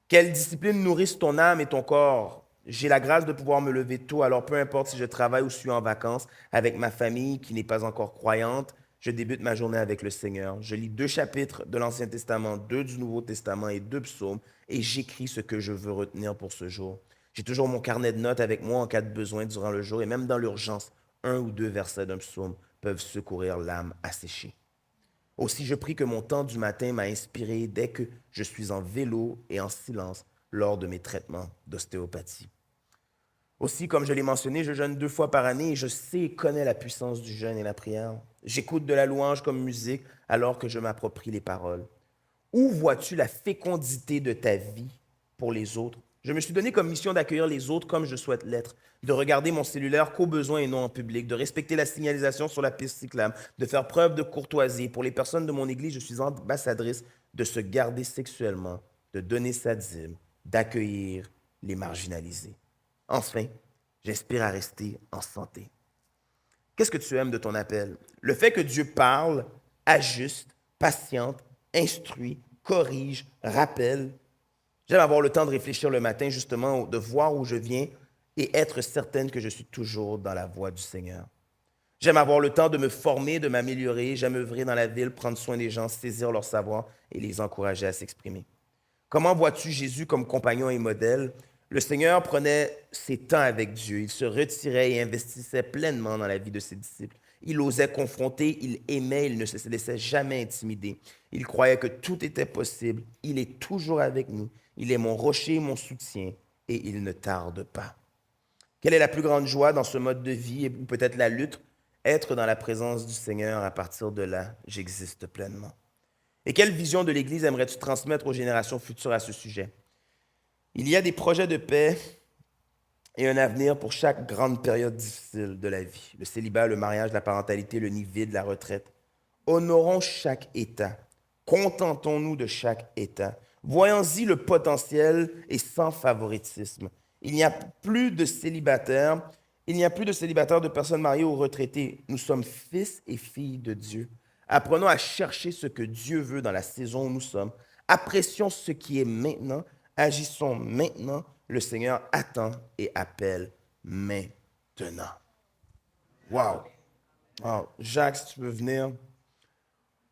Quelle discipline nourrissent ton âme et ton corps? J'ai la grâce de pouvoir me lever tôt, alors peu importe si je travaille ou suis en vacances avec ma famille qui n'est pas encore croyante, je débute ma journée avec le Seigneur. Je lis 2 chapitres de l'Ancien Testament, 2 du Nouveau Testament et 2 psaumes et j'écris ce que je veux retenir pour ce jour. J'ai toujours mon carnet de notes avec moi en cas de besoin durant le jour et même dans l'urgence, 1 ou 2 versets d'un psaume peuvent secourir l'âme asséchée. Aussi, je prie que mon temps du matin m'a inspiré dès que je suis en vélo et en silence lors de mes traitements d'ostéopathie. Aussi, comme je l'ai mentionné, je jeûne 2 fois par année et je sais et connais la puissance du jeûne et la prière. J'écoute de la louange comme musique alors que je m'approprie les paroles. Où vois-tu la fécondité de ta vie pour les autres? Je me suis donné comme mission d'accueillir les autres comme je souhaite l'être, de regarder mon cellulaire qu'aux besoins et non en public, de respecter la signalisation sur la piste cyclable, de faire preuve de courtoisie. Pour les personnes de mon Église, je suis ambassadrice de se garder sexuellement, de donner sa dîme, d'accueillir les marginalisés. Enfin, j'aspire à rester en santé. Qu'est-ce que tu aimes de ton appel? Le fait que Dieu parle, ajuste, patiente, instruit, corrige, rappelle. J'aime avoir le temps de réfléchir le matin, justement, de voir où je viens et être certaine que je suis toujours dans la voie du Seigneur. J'aime avoir le temps de me former, de m'améliorer. J'aime œuvrer dans la ville, prendre soin des gens, saisir leur savoir et les encourager à s'exprimer. Comment vois-tu Jésus comme compagnon et modèle? Le Seigneur prenait ses temps avec Dieu. Il se retirait et investissait pleinement dans la vie de ses disciples. Il osait confronter, il aimait, il ne se laissait jamais intimider. Il croyait que tout était possible. Il est toujours avec nous. Il est mon rocher, mon soutien, et il ne tarde pas. Quelle est la plus grande joie dans ce mode de vie, ou peut-être la lutte? Être dans la présence du Seigneur. À partir de là, j'existe pleinement. Et quelle vision de l'Église aimerais-tu transmettre aux générations futures à ce sujet? Il y a des projets de paix et un avenir pour chaque grande période difficile de la vie. Le célibat, le mariage, la parentalité, le nid vide, la retraite. Honorons chaque état. Contentons-nous de chaque état. Voyons-y le potentiel et sans favoritisme. Il n'y a plus de célibataires. Il n'y a plus de célibataires, de personnes mariées ou retraitées. Nous sommes fils et filles de Dieu. Apprenons à chercher ce que Dieu veut dans la saison où nous sommes. Apprécions ce qui est maintenant. Agissons maintenant. Le Seigneur attend et appelle maintenant. Wow! Wow. Jacques, si tu veux venir,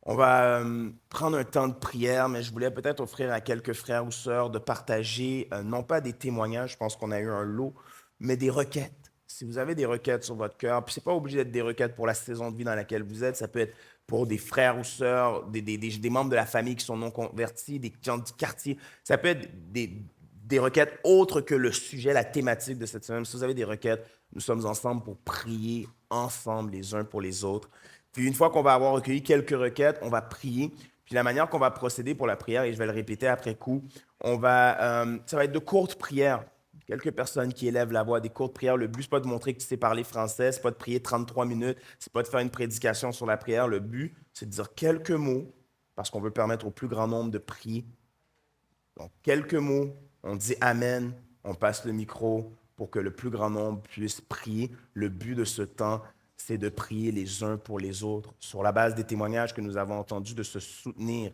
on va prendre un temps de prière, mais je voulais peut-être offrir à quelques frères ou sœurs de partager, non pas des témoignages, je pense qu'on a eu un lot, mais des requêtes. Si vous avez des requêtes sur votre cœur, puis ce n'est pas obligé d'être des requêtes pour la saison de vie dans laquelle vous êtes, ça peut être pour des frères ou sœurs, des membres de la famille qui sont non convertis, des gens du quartier. Ça peut être des requêtes autres que le sujet, la thématique de cette semaine. Si vous avez des requêtes, nous sommes ensemble pour prier ensemble les uns pour les autres. Puis une fois qu'on va avoir recueilli quelques requêtes, on va prier. Puis la manière qu'on va procéder pour la prière, et je vais le répéter après coup, ça va être de courtes prières. Quelques personnes qui élèvent la voix, des courtes prières. Le but, ce n'est pas de montrer que tu sais parler français, ce n'est pas de prier 33 minutes, ce n'est pas de faire une prédication sur la prière. Le but, c'est de dire quelques mots, parce qu'on veut permettre au plus grand nombre de prier. Donc, quelques mots, on dit Amen, on passe le micro pour que le plus grand nombre puisse prier. Le but de ce temps, c'est de prier les uns pour les autres, sur la base des témoignages que nous avons entendus, de se soutenir.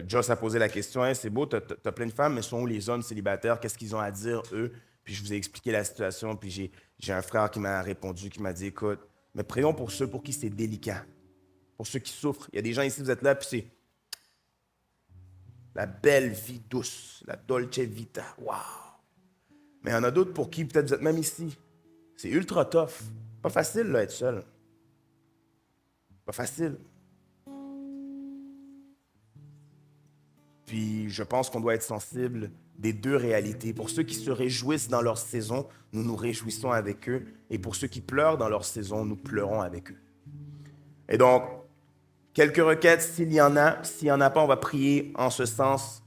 Joss a posé la question, hey, c'est beau, tu as plein de femmes, mais sont où les hommes célibataires? Qu'est-ce qu'ils ont à dire, eux? Puis je vous ai expliqué la situation, puis j'ai un frère qui m'a répondu, qui m'a dit, écoute, mais prions pour ceux pour qui c'est délicat, pour ceux qui souffrent. Il y a des gens ici, vous êtes là, puis c'est la belle vie douce, la dolce vita, waouh! Mais il y en a d'autres pour qui, peut-être vous êtes même ici, c'est ultra tough. Pas facile, là, être seul. Pas facile. Puis je pense qu'on doit être sensible des deux réalités. Pour ceux qui se réjouissent dans leur saison, nous nous réjouissons avec eux. Et pour ceux qui pleurent dans leur saison, nous pleurons avec eux. Et donc, quelques requêtes, s'il y en a. S'il n'y en a pas, on va prier en ce sens.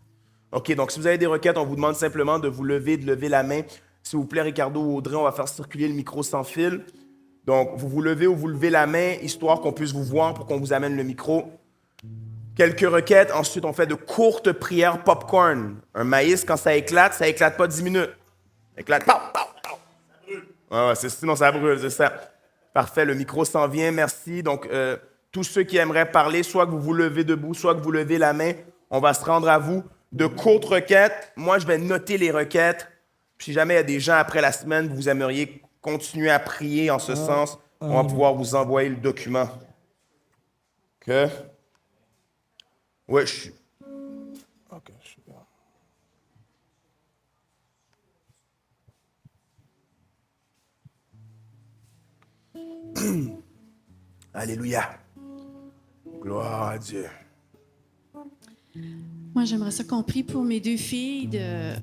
OK, donc si vous avez des requêtes, on vous demande simplement de vous lever, de lever la main. S'il vous plaît, Ricardo ou Audrey, on va faire circuler le micro sans fil. Donc, vous vous levez ou vous levez la main, histoire qu'on puisse vous voir pour qu'on vous amène le micro. Quelques requêtes. Ensuite, on fait de courtes prières popcorn. Un maïs, quand ça éclate pas 10 minutes. Ça éclate. Pow, pow, pow. Ouais, sinon, ça brûle, c'est ça. Parfait, le micro s'en vient, merci. Donc, tous ceux qui aimeraient parler, soit que vous vous levez debout, soit que vous levez la main, on va se rendre à vous. De courtes requêtes. Moi, je vais noter les requêtes. Puis, si jamais il y a des gens après la semaine, vous aimeriez continuer à prier en ce sens, on va pouvoir vous envoyer le document. OK? Ouais, je suis. OK, super. Alléluia. Gloire à Dieu. Moi, j'aimerais ça qu'on prie pour mes deux filles de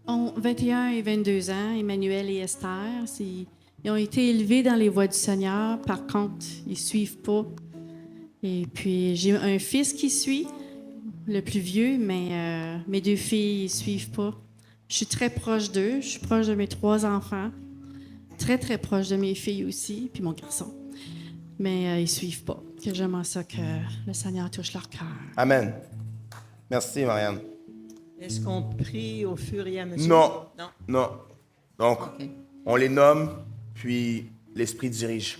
21 et 22 ans, Emmanuel et Esther. Ils ont été élevés dans les voies du Seigneur. Par contre, ils ne suivent pas. Et puis, j'ai un fils qui suit, le plus vieux, mais mes deux filles ne suivent pas. Je suis très proche d'eux. Je suis proche de mes 3 enfants. Très, très proche de mes filles aussi, puis mon garçon. Mais ils suivent pas. Que j'aimerais ça que le Seigneur touche leur cœur. Amen. Merci, Marianne. Est-ce qu'on prie au fur et à mesure? Non. Non. Non. Donc, OK. on les nomme, puis l'Esprit dirige.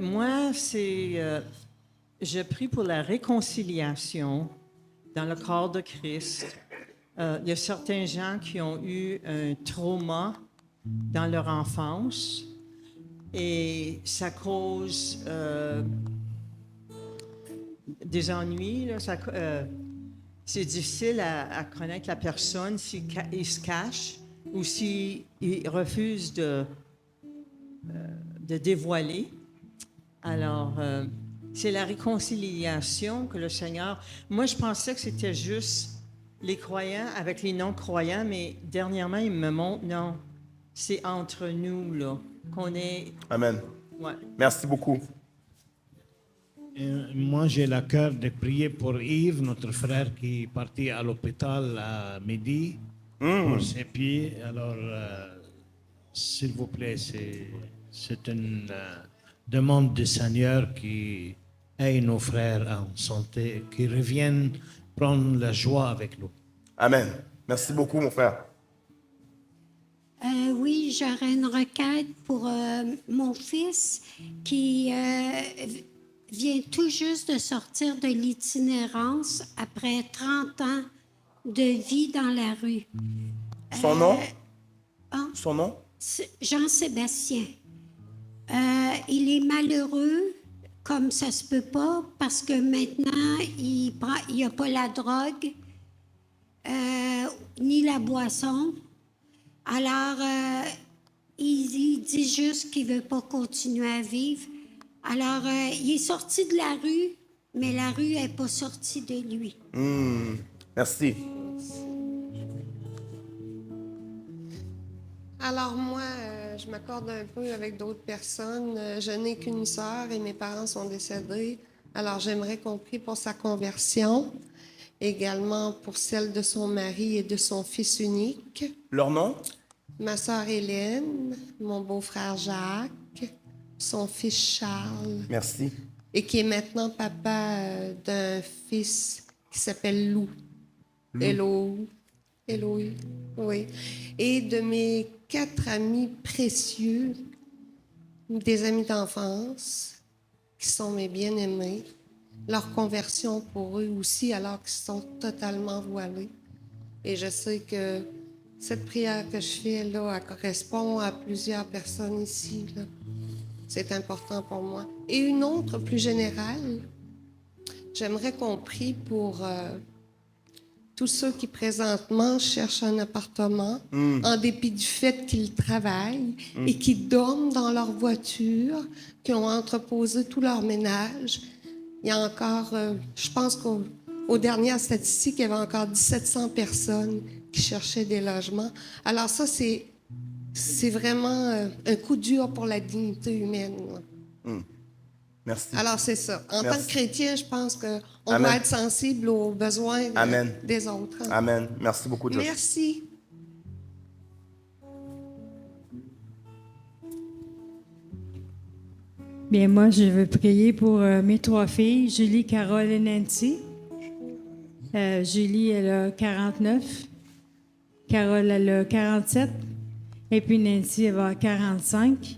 Moi, je prie pour la réconciliation dans le corps de Christ. Il y a certains gens qui ont eu un trauma dans leur enfance et ça cause des ennuis. Là, c'est difficile à connaître la personne s'il se cache ou s'il refuse de dévoiler. Alors, c'est la réconciliation que le Seigneur... Moi, je pensais que c'était juste les croyants avec les non-croyants, mais dernièrement, il me montre, non, c'est entre nous, là, qu'on est... Amen. Ouais. Merci beaucoup. Moi, j'ai le cœur de prier pour Yves, notre frère qui est parti à l'hôpital à midi pour ses pieds. Alors, s'il vous plaît, c'est une demande du Seigneur qui aide nos frères en santé, qui reviennent prendre la joie avec nous. Amen. Merci beaucoup, mon frère. Oui, j'aurais une requête pour mon fils qui vient tout juste de sortir de l'itinérance après 30 ans de vie dans la rue. Son nom? hein? Son nom? Jean-Sébastien. Il est malheureux comme ça se peut pas parce que maintenant, il n'y a pas la drogue ni la boisson. Alors, il dit juste qu'il ne veut pas continuer à vivre. Alors, il est sorti de la rue, mais la rue n'est pas sortie de lui. Merci. Alors moi, je m'accorde un peu avec d'autres personnes. Je n'ai qu'une sœur et mes parents sont décédés. Alors j'aimerais qu'on prie pour sa conversion, également pour celle de son mari et de son fils unique. Leur nom? Ma sœur Hélène, mon beau-frère Jacques, son fils Charles, Merci. et qui est maintenant papa d'un fils qui s'appelle Lou. Eloï, oui. Et de mes 4 amis précieux, des amis d'enfance, qui sont mes bien-aimés, leur conversion pour eux aussi, alors qu'ils sont totalement voilés. Et je sais que cette prière que je fais, là, elle correspond à plusieurs personnes ici, là. C'est important pour moi. Et une autre plus générale, j'aimerais qu'on prie pour tous ceux qui présentement cherchent un appartement, en dépit du fait qu'ils travaillent et qui dorment dans leur voiture, qui ont entreposé tout leur ménage. Il y a encore, je pense qu'aux dernières statistiques, il y avait encore 1700 personnes qui cherchaient des logements. Alors ça, c'est vraiment un coup dur pour la dignité humaine. Merci. Alors, c'est ça. En Merci. tant que chrétien, je pense qu'on Amen. doit être sensible aux besoins Amen. des autres. hein. Amen. Merci beaucoup, Josh. Merci. Bien, moi, je veux prier pour mes 3 filles, Julie, Carole et Nancy. Julie, elle a 49. Carole, elle a 47. Et puis Nancy, elle va à 45.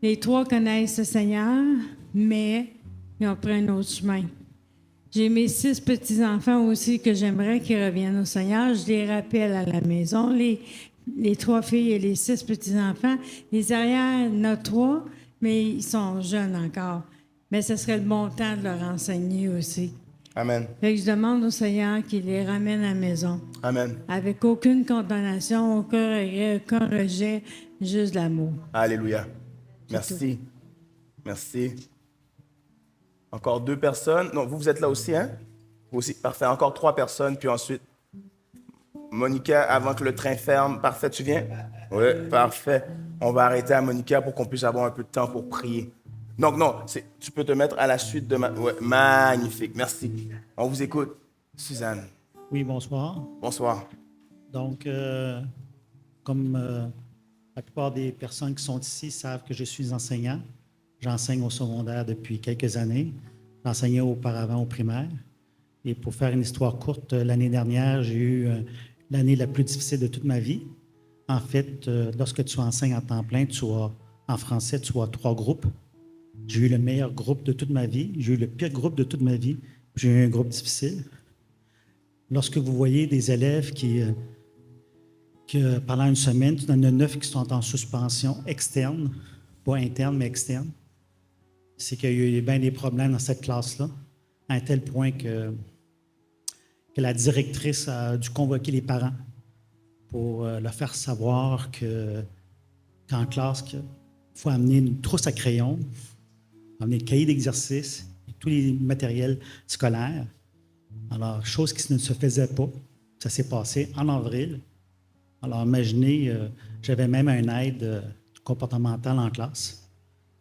Les 3 connaissent le Seigneur, mais ils ont pris un autre chemin. J'ai mes 6 petits-enfants aussi que j'aimerais qu'ils reviennent au Seigneur. Je les rappelle à la maison, les 3 filles et les 6 petits-enfants. Les arrières, il y en a 3, mais ils sont jeunes encore. Mais ce serait le bon temps de leur enseigner aussi. Amen. Fait que je demande au Seigneur qu'il les ramène à la maison. Amen. Avec aucune condamnation, aucun regret, aucun rejet, juste l'amour. Alléluia. Merci. Merci. Encore 2 personnes. Non, vous êtes là aussi, hein? Vous aussi. Parfait. Encore 3 personnes, puis ensuite, Monica, avant que le train ferme. Parfait, tu viens? Oui, parfait. On va arrêter à Monica pour qu'on puisse avoir un peu de temps pour prier. Donc, non, tu peux te mettre à la suite de ouais, magnifique, merci. On vous écoute. Suzanne, Oui, bonsoir. bonsoir. Donc, comme la plupart des personnes qui sont ici savent que je suis enseignant, j'enseigne au secondaire depuis quelques années. J'enseignais auparavant au primaire. Et pour faire une histoire courte, l'année dernière, j'ai eu l'année la plus difficile de toute ma vie. En fait, lorsque tu enseignes en temps plein, en français, tu as 3 groupes. J'ai eu le meilleur groupe de toute ma vie, j'ai eu le pire groupe de toute ma vie, j'ai eu un groupe difficile. Lorsque vous voyez des élèves que pendant une semaine, il y en a 9 qui sont en suspension externe, pas interne, mais externe, c'est qu'il y a eu bien des problèmes dans cette classe-là, à un tel point que la directrice a dû convoquer les parents pour leur faire savoir qu'en classe, il faut amener une trousse à crayon, amener le cahier d'exercice, et tous les matériels scolaires. Alors, chose qui ne se faisait pas. Ça s'est passé en avril. Alors, imaginez, j'avais même un aide comportemental en classe.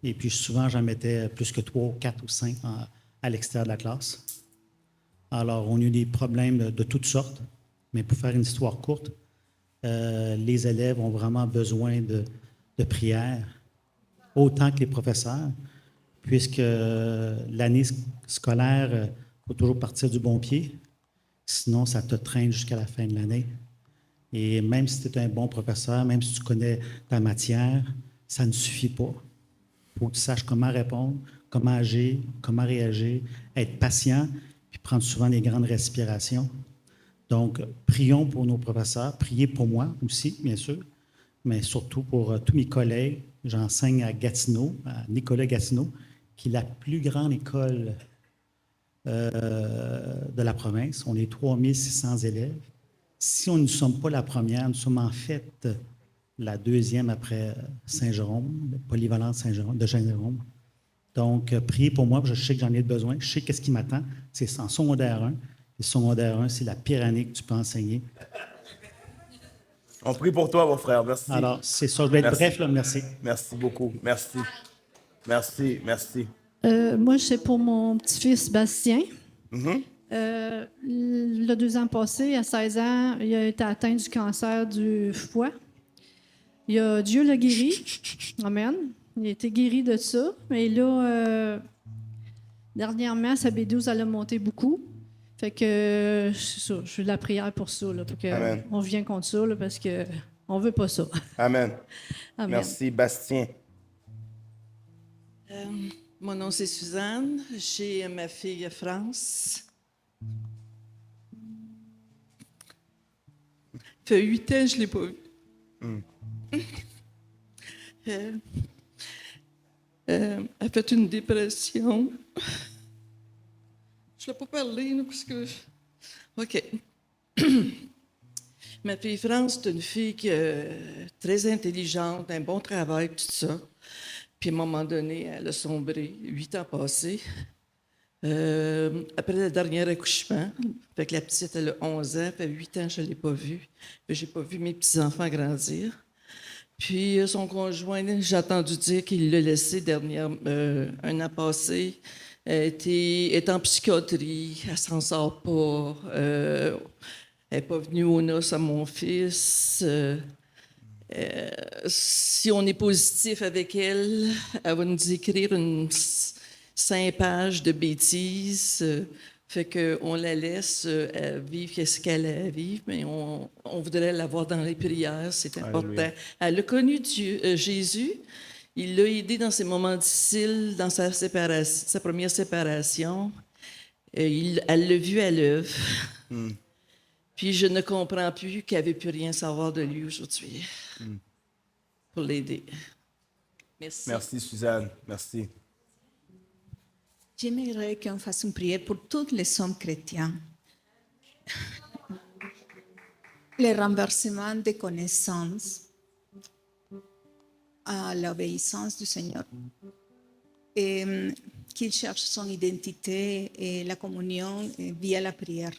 Et puis, souvent, j'en mettais plus que 3, 4 ou 5 à l'extérieur de la classe. Alors, on a eu des problèmes de toutes sortes. Mais pour faire une histoire courte, les élèves ont vraiment besoin de prière, autant que les professeurs, puisque l'année scolaire, il faut toujours partir du bon pied. Sinon, ça te traîne jusqu'à la fin de l'année. Et même si tu es un bon professeur, même si tu connais ta matière, ça ne suffit pas. Il faut que tu saches comment répondre, comment agir, comment réagir, être patient, puis prendre souvent des grandes respirations. Donc, prions pour nos professeurs, priez pour moi aussi, bien sûr, mais surtout pour tous mes collègues. J'enseigne à Gatineau, à Nicolas Gatineau, qui est la plus grande école de la province. On est 3600 élèves. Si on ne sommes pas la première, nous sommes en fait la deuxième après Saint-Jérôme, le polyvalent de Saint-Jérôme. Donc, priez pour moi, parce que je sais que j'en ai besoin. Je sais qu'est-ce qui m'attend. C'est en secondaire 1. Et secondaire 1, c'est la pire année que tu peux enseigner. On prie pour toi, mon frère. Merci. Alors, c'est ça. Je vais être bref, là. Merci. Merci beaucoup. Merci. Merci. Merci. Moi, c'est pour mon petit-fils Bastien. Le 2 ans passé, à 16 ans, il a été atteint du cancer du foie. Dieu l'a guéri. Amen. Il a été guéri de ça. Mais là, dernièrement, sa B12, elle a monté beaucoup. Fait que c'est ça, je fais de la prière pour ça. Là, pour Amen. on vient contre ça là, parce qu'on ne veut pas ça. Amen. Amen. Merci, Bastien. Mon nom, c'est Suzanne. J'ai ma fille France. Ça fait 8 ans que je ne l'ai pas vue. Elle a fait une dépression. Je ne l'ai pas parlé, là, parce que... OK. Ma fille France, c'est une fille très intelligente, un bon travail, tout ça. Puis, à un moment donné, elle a sombré, 8 ans passés. Après le dernier accouchement, fait que la petite, elle a 11 ans, fait 8 ans que je ne l'ai pas vue. Puis, je n'ai pas vu mes petits-enfants grandir. Puis, son conjoint, j'ai entendu dire qu'il l'a laissé un an passé. Elle est en psychiatrie, elle ne s'en sort pas. Elle n'est pas venue aux noces à mon fils. Si on est positif avec elle, elle va nous écrire 5 pages de bêtises. Fait qu'on la laisse vivre ce qu'elle a à vivre, mais on voudrait la voir dans les prières, c'est important. Alléluia. Elle a connu Jésus. Il l'a aidé dans ses moments difficiles, dans sa première séparation. Elle l'a vu à l'œuvre. Puis je ne comprends plus qu'elle ne veut plus rien savoir de lui aujourd'hui pour l'aider. Merci. Merci, Suzanne. Merci. J'aimerais qu'on fasse une prière pour tous les hommes chrétiens. Le renversement des connaissances à l'obéissance du Seigneur. Et qu'il cherche son identité et la communion via la prière.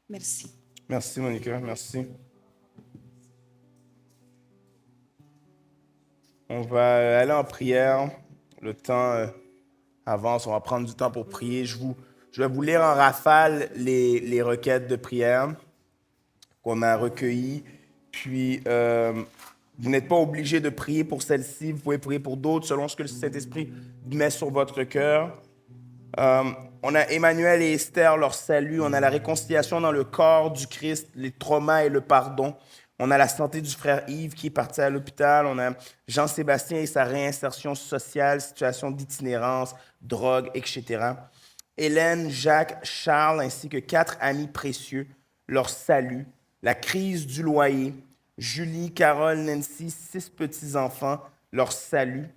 Merci. Merci, Monica. Merci. On va aller en prière. Le temps avance. On va prendre du temps pour prier. Je vais vous lire en rafale les requêtes de prière. qu'on a recueillies. Puis, vous n'êtes pas obligé de prier pour celle-ci. Vous pouvez prier pour d'autres selon ce que le Saint-Esprit met sur votre cœur. On a Emmanuel et Esther, leur salut. On a la réconciliation dans le corps du Christ, les traumas et le pardon. On a la santé du frère Yves qui est parti à l'hôpital. On a Jean-Sébastien et sa réinsertion sociale, situation d'itinérance, drogue, etc. Hélène, Jacques, Charles, ainsi que 4 amis précieux, leur salut. La crise du loyer. Julie, Carole, Nancy, 6 petits-enfants, leur salut.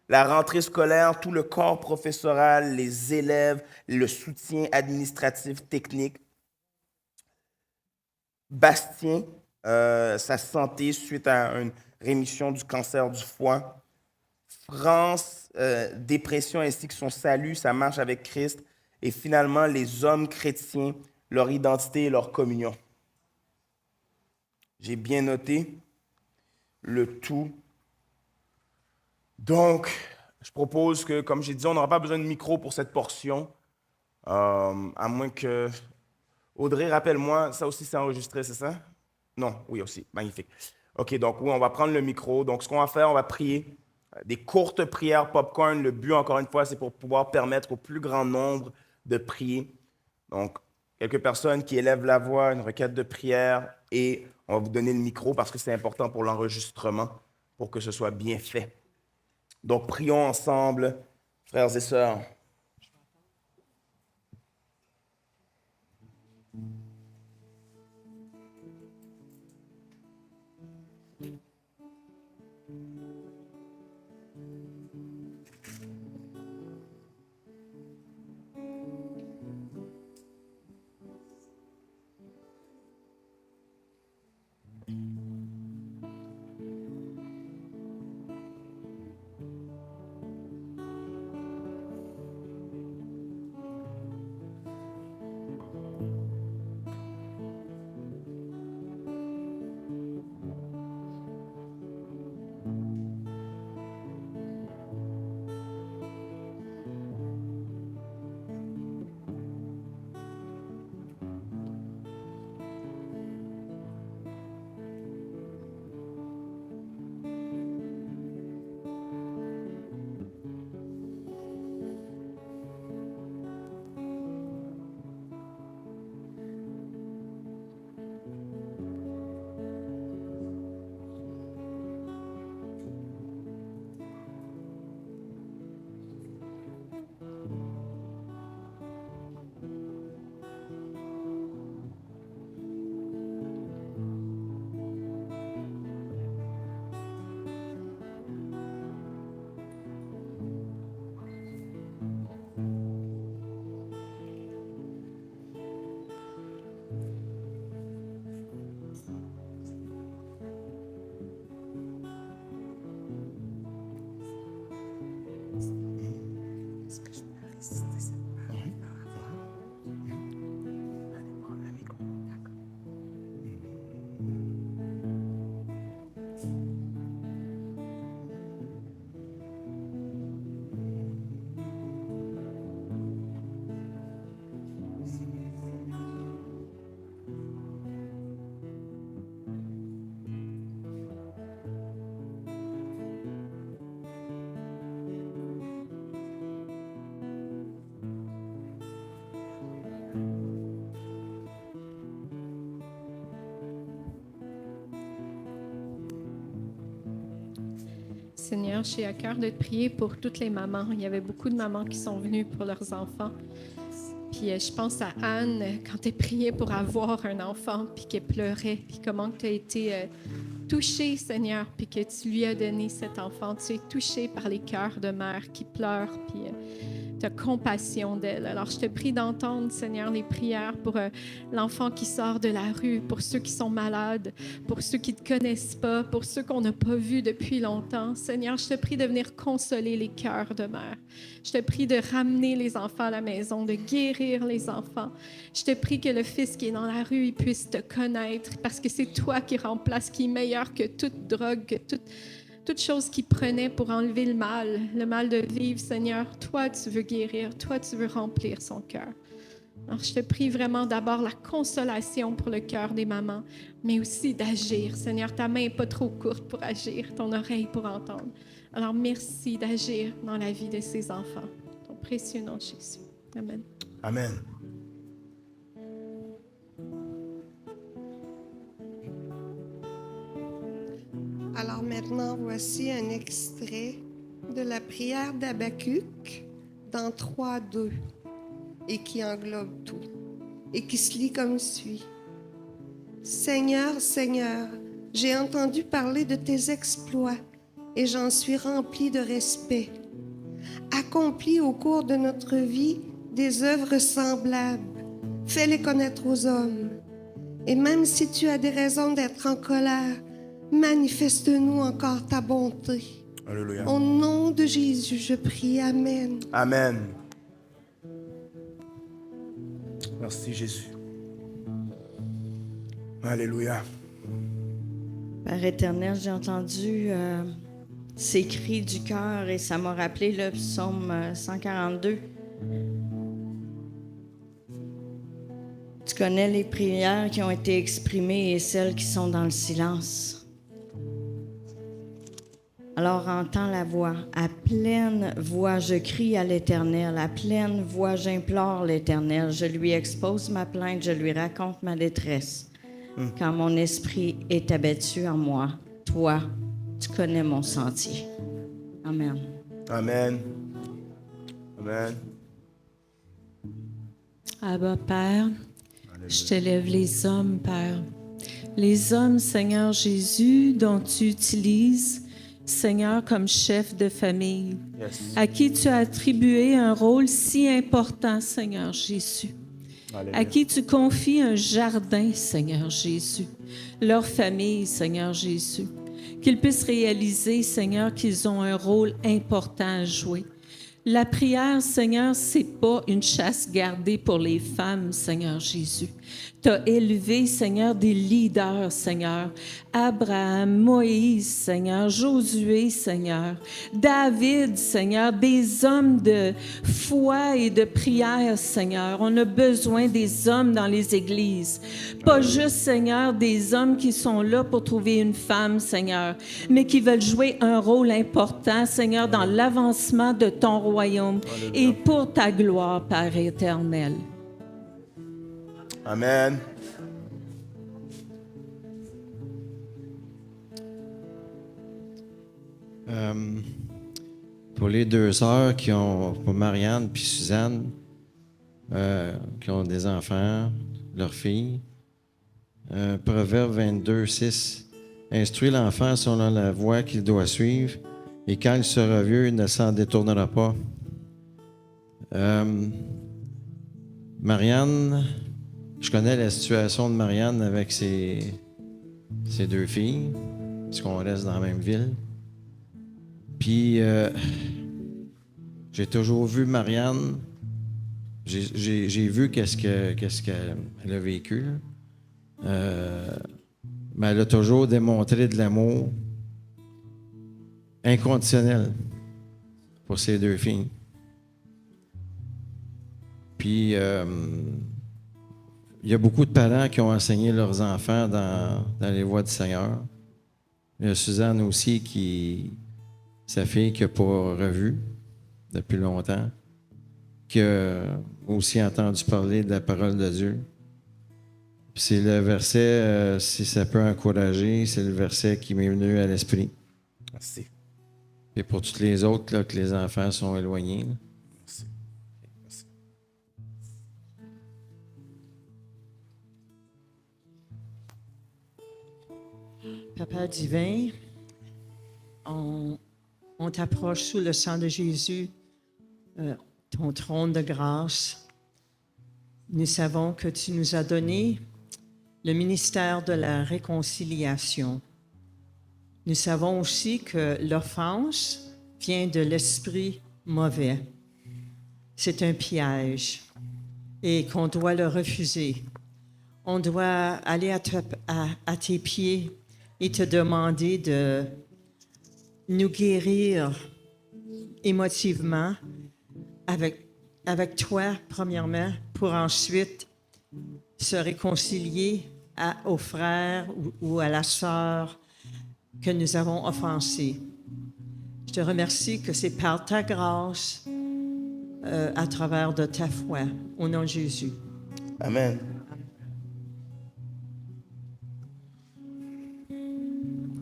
La rentrée scolaire, tout le corps professoral, les élèves, le soutien administratif, technique. Bastien, sa santé suite à une rémission du cancer du foie. France, dépression ainsi que son salut, sa marche avec Christ. Et finalement, les hommes chrétiens, leur identité et leur communion. J'ai bien noté le tout. Donc, je propose que, comme j'ai dit, on n'aura pas besoin de micro pour cette portion, à moins que... Audrey, rappelle-moi, ça aussi c'est enregistré, c'est ça? Non, oui aussi, magnifique. OK, donc oui, on va prendre le micro. Donc, ce qu'on va faire, on va prier des courtes prières popcorn. Le but, encore une fois, c'est pour pouvoir permettre au plus grand nombre de prier. Donc, quelques personnes qui élèvent la voix, une requête de prière, et on va vous donner le micro parce que c'est important pour l'enregistrement, pour que ce soit bien fait. Donc, prions ensemble, frères et sœurs. Seigneur, j'ai à cœur de te prier pour toutes les mamans. Il y avait beaucoup de mamans qui sont venues pour leurs enfants. Puis je pense à Anne, quand tu as prié pour avoir un enfant, puis qu'elle pleurait, puis comment tu as été touchée, Seigneur, puis que tu lui as donné cet enfant. Tu es touchée par les cœurs de mères qui pleurent, puis tu as compassion d'elle. Alors, je te prie d'entendre, Seigneur, les prières pour l'enfant qui sort de la rue, pour ceux qui sont malades, pour ceux qui ne te connaissent pas, pour ceux qu'on n'a pas vus depuis longtemps. Seigneur, je te prie de venir consoler les cœurs de mères. Je te prie de ramener les enfants à la maison, de guérir les enfants. Je te prie que le fils qui est dans la rue, il puisse te connaître, parce que c'est toi qui remplace, qui est meilleur que toute drogue, que toute chose qu'il prenait pour enlever le mal de vivre, Seigneur. Toi, tu veux guérir. Toi, tu veux remplir son cœur. Alors, je te prie vraiment d'abord la consolation pour le cœur des mamans, mais aussi d'agir. Seigneur, ta main n'est pas trop courte pour agir, ton oreille pour entendre. Alors, merci d'agir dans la vie de ces enfants. Ton précieux nom de Jésus. Amen. Amen. Alors maintenant, voici un extrait de la prière d'Habacuc dans 3:2 et qui englobe tout et qui se lit comme suit. Seigneur, Seigneur, j'ai entendu parler de tes exploits et j'en suis rempli de respect. Accomplis au cours de notre vie des œuvres semblables. Fais-les connaître aux hommes. Et même si tu as des raisons d'être en colère, manifeste-nous encore ta bonté. Alléluia. Au nom de Jésus, je prie. Amen. Amen. Merci Jésus. Alléluia. Père éternel, j'ai entendu ces cris du cœur et ça m'a rappelé le psaume 142. Tu connais les prières qui ont été exprimées et celles qui sont dans le silence. Alors entends la voix. À pleine voix, je crie à l'Éternel. À pleine voix, j'implore l'Éternel. Je lui expose ma plainte, je lui raconte ma détresse. Quand mon esprit est abattu en moi, toi, tu connais mon sentier. Amen. Amen. Amen. Abba, Père, je t'élève les hommes, Père. Les hommes, Seigneur Jésus, dont tu utilises, Seigneur, comme chef de famille, à qui tu as attribué un rôle si important, Seigneur Jésus. Alléluia. À qui tu confies un jardin, Seigneur Jésus, leur famille, Seigneur Jésus, qu'ils puissent réaliser, Seigneur, qu'ils ont un rôle important à jouer. La prière, Seigneur, c'est pas une chasse gardée pour les femmes, Seigneur Jésus. Tu as élevé, Seigneur, des leaders, Seigneur. Abraham, Moïse, Seigneur, Josué, Seigneur, David, Seigneur, des hommes de foi et de prière, Seigneur. On a besoin des hommes dans les églises. Pas juste, Seigneur, des hommes qui sont là pour trouver une femme, Seigneur, mais qui veulent jouer un rôle important, Seigneur, dans l'avancement de ton royaume et pour ta gloire, Père éternel. Amen. Pour les deux sœurs qui ont, pour Marianne puis Suzanne, qui ont des enfants, leurs filles, Proverbe 22:6, instruis l'enfant selon la voie qu'il doit suivre, et quand il sera vieux, il ne s'en détournera pas. Marianne, je connais la situation de Marianne avec ses deux filles, parce qu'on reste dans la même ville. Puis, j'ai toujours vu Marianne, j'ai vu qu'est-ce qu'elle a vécu. Mais elle a toujours démontré de l'amour inconditionnel pour ses deux filles. Puis, il y a beaucoup de parents qui ont enseigné leurs enfants dans les voies du Seigneur. Il y a Suzanne aussi, sa fille qui n'a pas revu depuis longtemps, qui a aussi entendu parler de la parole de Dieu. Puis c'est le verset, si ça peut encourager, c'est le verset qui m'est venu à l'esprit. Merci. Et pour toutes les autres, là, que les enfants sont éloignés. Là. Merci. Merci. Papa divin, on t'approche sous le sang de Jésus, ton trône de grâce. Nous savons que tu nous as donné le ministère de la réconciliation. Nous savons aussi que l'offense vient de l'esprit mauvais. C'est un piège et qu'on doit le refuser. On doit aller à tes pieds et te demander de nous guérir émotivement avec toi, premièrement, pour ensuite se réconcilier aux frères ou à la sœur que nous avons offensés. Je te remercie que c'est par ta grâce, à travers de ta foi, au nom de Jésus. Amen.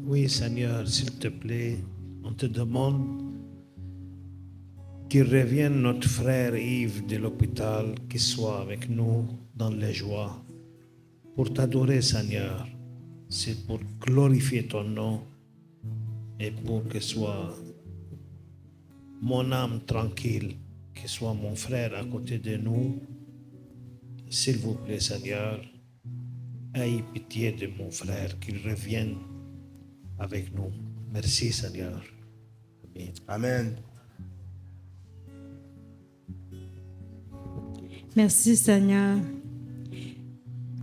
Oui, Seigneur, s'il te plaît, on te demande qu'il revienne notre frère Yves de l'hôpital, qu'il soit avec nous dans les joies. Pour t'adorer, Seigneur, c'est pour glorifier ton nom et pour que soit mon âme tranquille, que soit mon frère à côté de nous. S'il vous plaît, Seigneur, aie pitié de mon frère, qu'il revienne avec nous. Merci, Seigneur. Amen. Amen. Merci, Seigneur.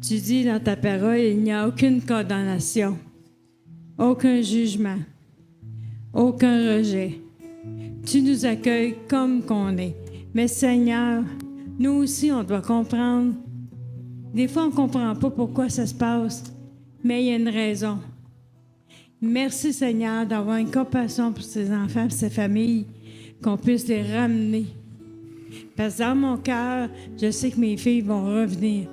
Tu dis dans ta parole, il n'y a aucune condamnation, aucun jugement, aucun rejet. Tu nous accueilles comme qu'on est. Mais Seigneur, nous aussi, on doit comprendre. Des fois, on ne comprend pas pourquoi ça se passe, mais il y a une raison. Merci, Seigneur, d'avoir une compassion pour ces enfants et ces familles, qu'on puisse les ramener. Parce que dans mon cœur, je sais que mes filles vont revenir.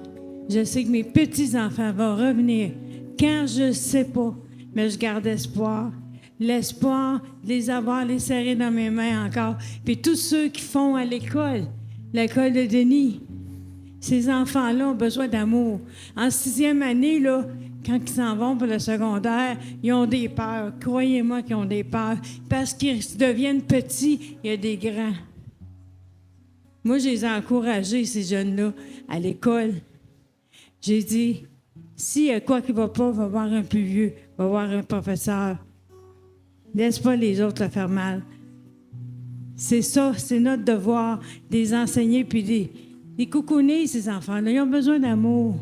Je sais que mes petits-enfants vont revenir. Quand je ne sais pas, mais je garde espoir. L'espoir de les avoir, les serrer dans mes mains encore. Puis tous ceux qui font à l'école de Denis, ces enfants-là ont besoin d'amour. En 6e année, là, quand ils s'en vont pour le secondaire, ils ont des peurs. Croyez-moi qu'ils ont des peurs. Parce qu'ils deviennent petits, il y a des grands. Moi, je les ai encouragés, ces jeunes-là, à l'école. J'ai dit, s'il y a quoi qui ne va pas, va voir un plus vieux, va voir un professeur. Laisse pas les autres le faire mal. C'est ça, c'est notre devoir, de les enseigner puis les coucouner, ces enfants-là. Ils ont besoin d'amour.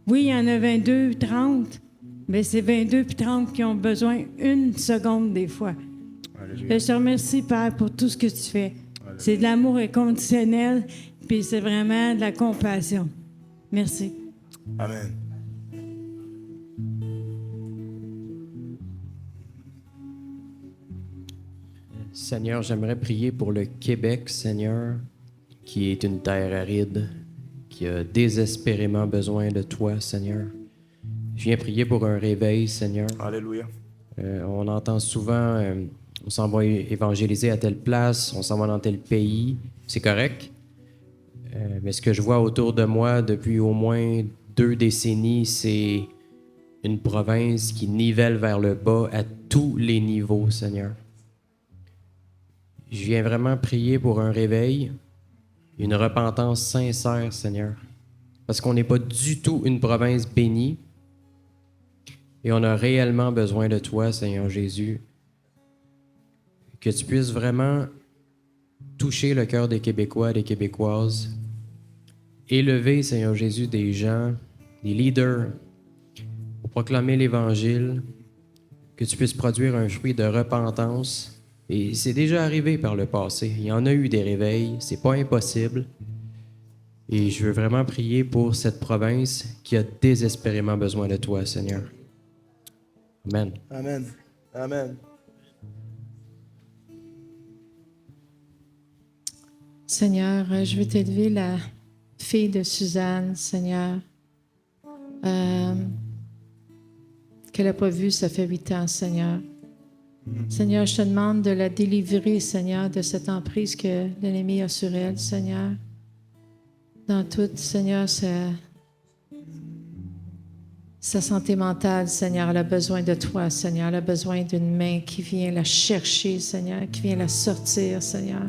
Oui, il y en a 22, 30, mais c'est 22 puis 30 qui ont besoin une seconde des fois. Je te remercie, Père, pour tout ce que tu fais. Alléluia. C'est de l'amour inconditionnel, puis c'est vraiment de la compassion. Merci. Amen. Seigneur, j'aimerais prier pour le Québec, Seigneur, qui est une terre aride, qui a désespérément besoin de toi, Seigneur. Je viens prier pour un réveil, Seigneur. Alléluia. On entend souvent, on s'en va évangéliser à telle place, on s'en va dans tel pays. C'est correct. Mais ce que je vois autour de moi depuis au moins 2 décennies, c'est une province qui nivelle vers le bas à tous les niveaux, Seigneur. Je viens vraiment prier pour un réveil, une repentance sincère, Seigneur. Parce qu'on n'est pas du tout une province bénie et on a réellement besoin de toi, Seigneur Jésus. Que tu puisses vraiment toucher le cœur des Québécois, des Québécoises. Élever, Seigneur Jésus, des gens, des leaders pour proclamer l'Évangile. Que tu puisses produire un fruit de repentance. Et c'est déjà arrivé par le passé. Il y en a eu des réveils. C'est pas impossible. Et je veux vraiment prier pour cette province qui a désespérément besoin de toi, Seigneur. Amen. Amen. Amen. Seigneur, je veux t'élever la fille de Suzanne, Seigneur, qu'elle n'a pas vue, ça fait 8 ans, Seigneur. Seigneur, je te demande de la délivrer, Seigneur, de cette emprise que l'ennemi a sur elle, Seigneur. Dans tout, Seigneur, sa santé mentale, Seigneur, elle a besoin de toi, Seigneur. Elle a besoin d'une main qui vient la chercher, Seigneur, qui vient la sortir, Seigneur.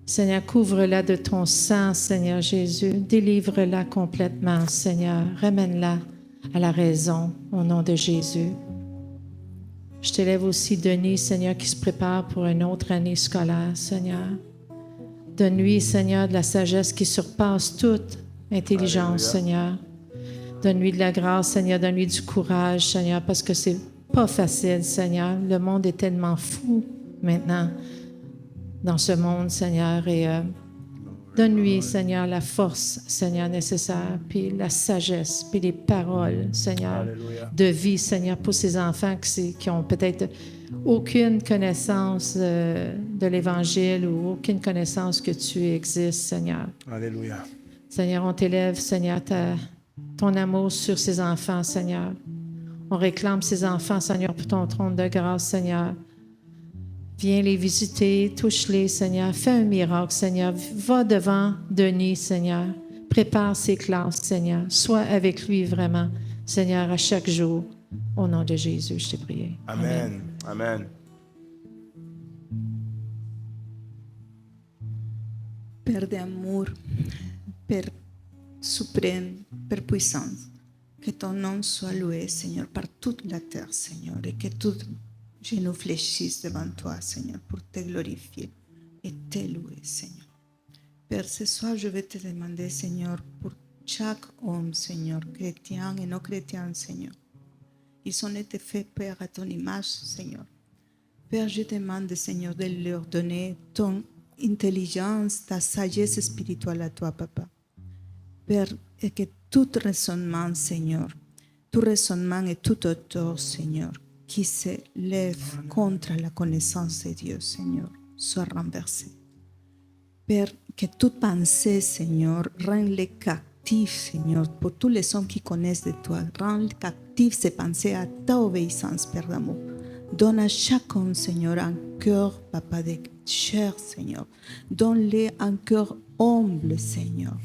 Seigneur, couvre-la de ton sang, Seigneur Jésus. Délivre-la complètement, Seigneur. Ramène-la à la raison, au nom de Jésus. Je t'élève aussi Denis, Seigneur, qui se prépare pour une autre année scolaire, Seigneur. Donne-lui, Seigneur, de la sagesse qui surpasse toute intelligence, Seigneur. Donne-lui de la grâce, Seigneur. Donne-lui du courage, Seigneur, parce que c'est pas facile, Seigneur. Le monde est tellement fou maintenant dans ce monde, Seigneur. Et Donne-lui, Seigneur, la force, Seigneur, nécessaire, puis la sagesse, puis les paroles, Seigneur, Alléluia. de vie, Seigneur, pour ces enfants qui ont peut-être aucune connaissance de l'Évangile ou aucune connaissance que tu existes, Seigneur. Alléluia. Seigneur, on t'élève, Seigneur, ton amour sur ces enfants, Seigneur. On réclame ces enfants, Seigneur, pour ton trône de grâce, Seigneur. Viens les visiter, touche-les, Seigneur. Fais un miracle, Seigneur. Va devant Denis, Seigneur. Prépare ses classes, Seigneur. Sois avec lui vraiment, Seigneur, à chaque jour. Au nom de Jésus, je t'ai prié. Amen. Amen. Père d'amour, Père suprême, Père puissant, que ton nom soit loué, Seigneur, par toute la terre, Seigneur, et que tout genou fléchisse devant toi, Seigneur, pour te glorifier et te louer, Seigneur. Père, ce soir, je vais te demander, Seigneur, pour chaque homme, Seigneur, chrétien et non chrétien, Seigneur. Ils ont été faits, Père, à ton image, Seigneur. Père, je demande, Seigneur, de leur donner ton intelligence, ta sagesse spirituelle à toi, Papa. Père, et que tout raisonnement, Seigneur, tout raisonnement et tout auteur, Seigneur, qui se lève contre la connaissance de Dieu, Seigneur, soit renversé. Père, que toute pensée, Seigneur, rend-les captifs, Seigneur, pour tous les hommes qui connaissent de toi, rend captifs ces pensées à ta obéissance, Père d'amour. Donne à chacun, Seigneur, un cœur, Papa, de chair, Seigneur. Donne-les un cœur humble, Seigneur.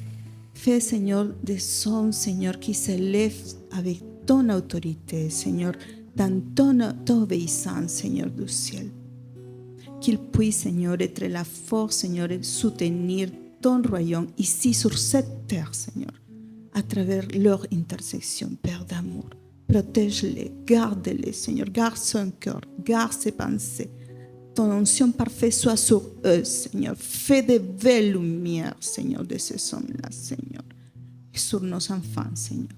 Fais, Seigneur, des hommes, Seigneur, qui se lèvent avec ton autorité, Seigneur, dans ton obéissance, Seigneur du ciel. Qu'ils puissent, Seigneur, être la force, Seigneur, et soutenir ton royaume ici sur cette terre, Seigneur, à travers leur intercession, Père d'amour. Protège-les, garde-les, Seigneur, garde son cœur, garde ses pensées. Ton onction parfaite soit sur eux, Seigneur. Fais de belles lumières, Seigneur, de ces hommes-là, Seigneur, et sur nos enfants, Seigneur.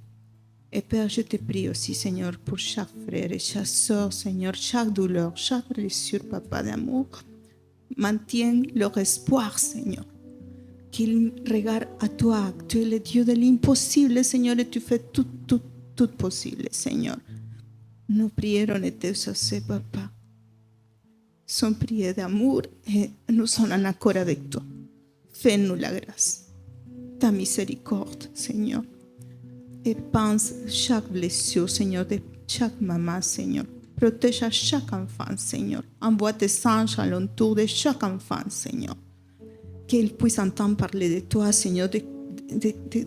Et Père, je te prie aussi, Seigneur, pour chaque frère et chaque soeur, Seigneur, chaque douleur, chaque blessure, Papa d'amour. Maintiens leur espoir, Seigneur. Qu'ils regardent à toi. Tu es le Dieu de l'impossible, Seigneur, et tu fais tout possible, Seigneur. Nos prières ont été exaucées, Papa. Sont prières d'amour et nous sommes en accord avec toi. Fais-nous la grâce, ta miséricorde, Seigneur. Et pense chaque blessure, Seigneur, de chaque maman, Seigneur. Protège à chaque enfant, Seigneur. Envoie tes anges alentour de chaque enfant, Seigneur. Qu'ils puissent entendre parler de toi, Seigneur, de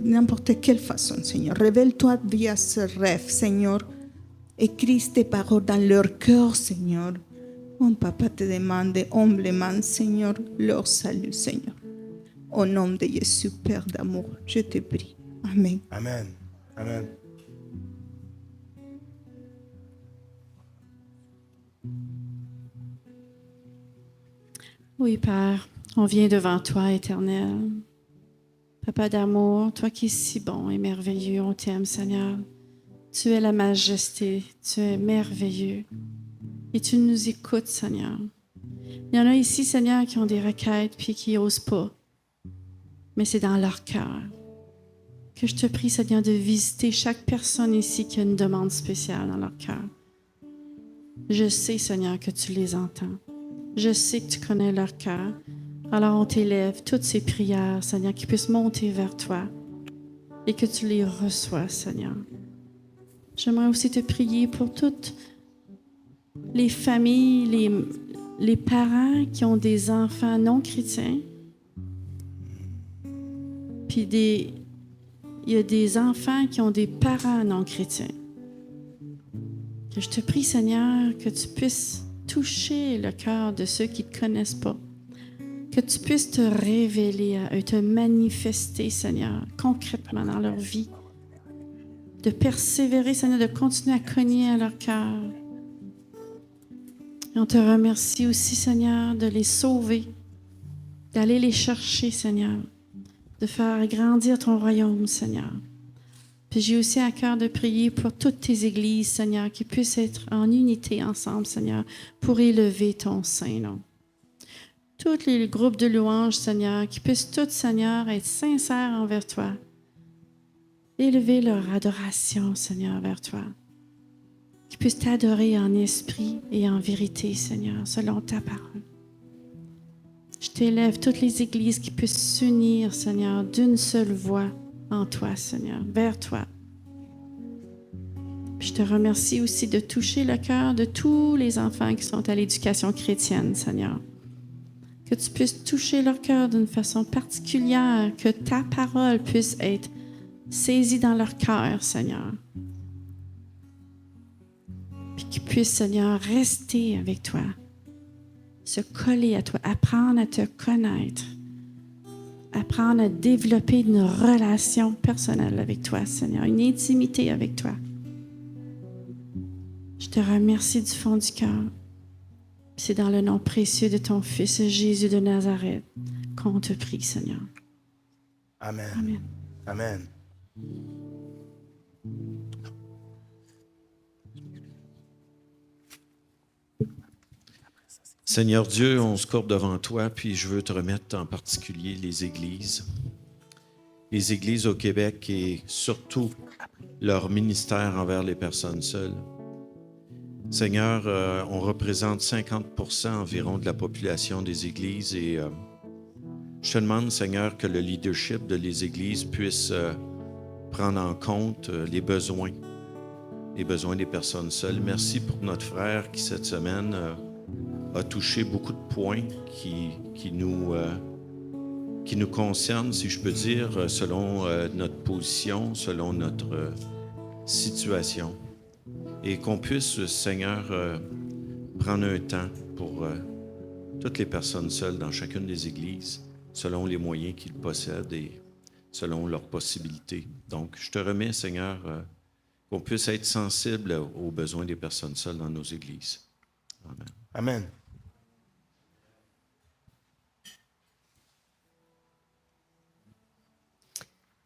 n'importe quelle façon, Seigneur. Révèle-toi via ce rêve, Seigneur. Écris tes paroles dans leur cœur, Seigneur. Mon Papa te demande humblement, Seigneur, leur salut, Seigneur. Au nom de Jésus, Père d'amour, je te prie. Amen. Amen. Amen. Oui, Père, on vient devant toi, Éternel. Papa d'amour, toi qui es si bon et merveilleux, on t'aime, Seigneur. Tu es la majesté, tu es merveilleux. Et tu nous écoutes, Seigneur. Il y en a ici, Seigneur, qui ont des requêtes puis qui n'osent pas. Mais c'est dans leur cœur. Que je te prie, Seigneur, de visiter chaque personne ici qui a une demande spéciale dans leur cœur. Je sais, Seigneur, que tu les entends. Je sais que tu connais leur cœur. Alors on t'élève toutes ces prières, Seigneur, qui puissent monter vers toi et que tu les reçois, Seigneur. J'aimerais aussi te prier pour toutes les familles, les parents qui ont des enfants non chrétiens. Puis il y a des enfants qui ont des parents non chrétiens. Que je te prie, Seigneur, que tu puisses toucher le cœur de ceux qui ne te connaissent pas. Que tu puisses te révéler à eux, te manifester, Seigneur, concrètement dans leur vie. De persévérer, Seigneur, de continuer à cogner à leur cœur. Et on te remercie aussi, Seigneur, de les sauver, d'aller les chercher, Seigneur, de faire grandir ton royaume, Seigneur. Puis j'ai aussi à cœur de prier pour toutes tes églises, Seigneur, qui puissent être en unité ensemble, Seigneur, pour élever ton Saint-Nom. tous les groupes de louanges, Seigneur, qu'ils puissent tous, Seigneur, être sincères envers toi. Élever leur adoration, Seigneur, vers toi. Qu'ils puissent t'adorer en esprit et en vérité, Seigneur, selon ta parole. Je t'élève toutes les églises qui puissent s'unir, Seigneur, d'une seule voix en toi, Seigneur, vers toi. Puis je te remercie aussi de toucher le cœur de tous les enfants qui sont à l'éducation chrétienne, Seigneur. Que tu puisses toucher leur cœur d'une façon particulière, que ta parole puisse être saisie dans leur cœur, Seigneur. Puis qu'ils puissent, Seigneur, rester avec toi, se coller à toi, apprendre à te connaître, apprendre à développer une relation personnelle avec toi, Seigneur, une intimité avec toi. Je te remercie du fond du cœur. C'est dans le nom précieux de ton Fils Jésus de Nazareth qu'on te prie, Seigneur. Amen. Amen. Amen. Seigneur Dieu, on se courbe devant toi, puis je veux te remettre en particulier les églises. Les églises au Québec et surtout leur ministère envers les personnes seules. Seigneur, on représente 50% environ de la population des églises et je te demande, Seigneur, que le leadership de les églises puisse prendre en compte les besoins des personnes seules. Merci pour notre frère qui, cette semaine, a touché beaucoup de points qui nous concernent, si je peux dire, selon notre position, selon notre situation. Et qu'on puisse, Seigneur, prendre un temps pour toutes les personnes seules dans chacune des églises, selon les moyens qu'ils possèdent et selon leurs possibilités. Donc, je te remets, Seigneur, qu'on puisse être sensible aux besoins des personnes seules dans nos églises. Amen. Amen.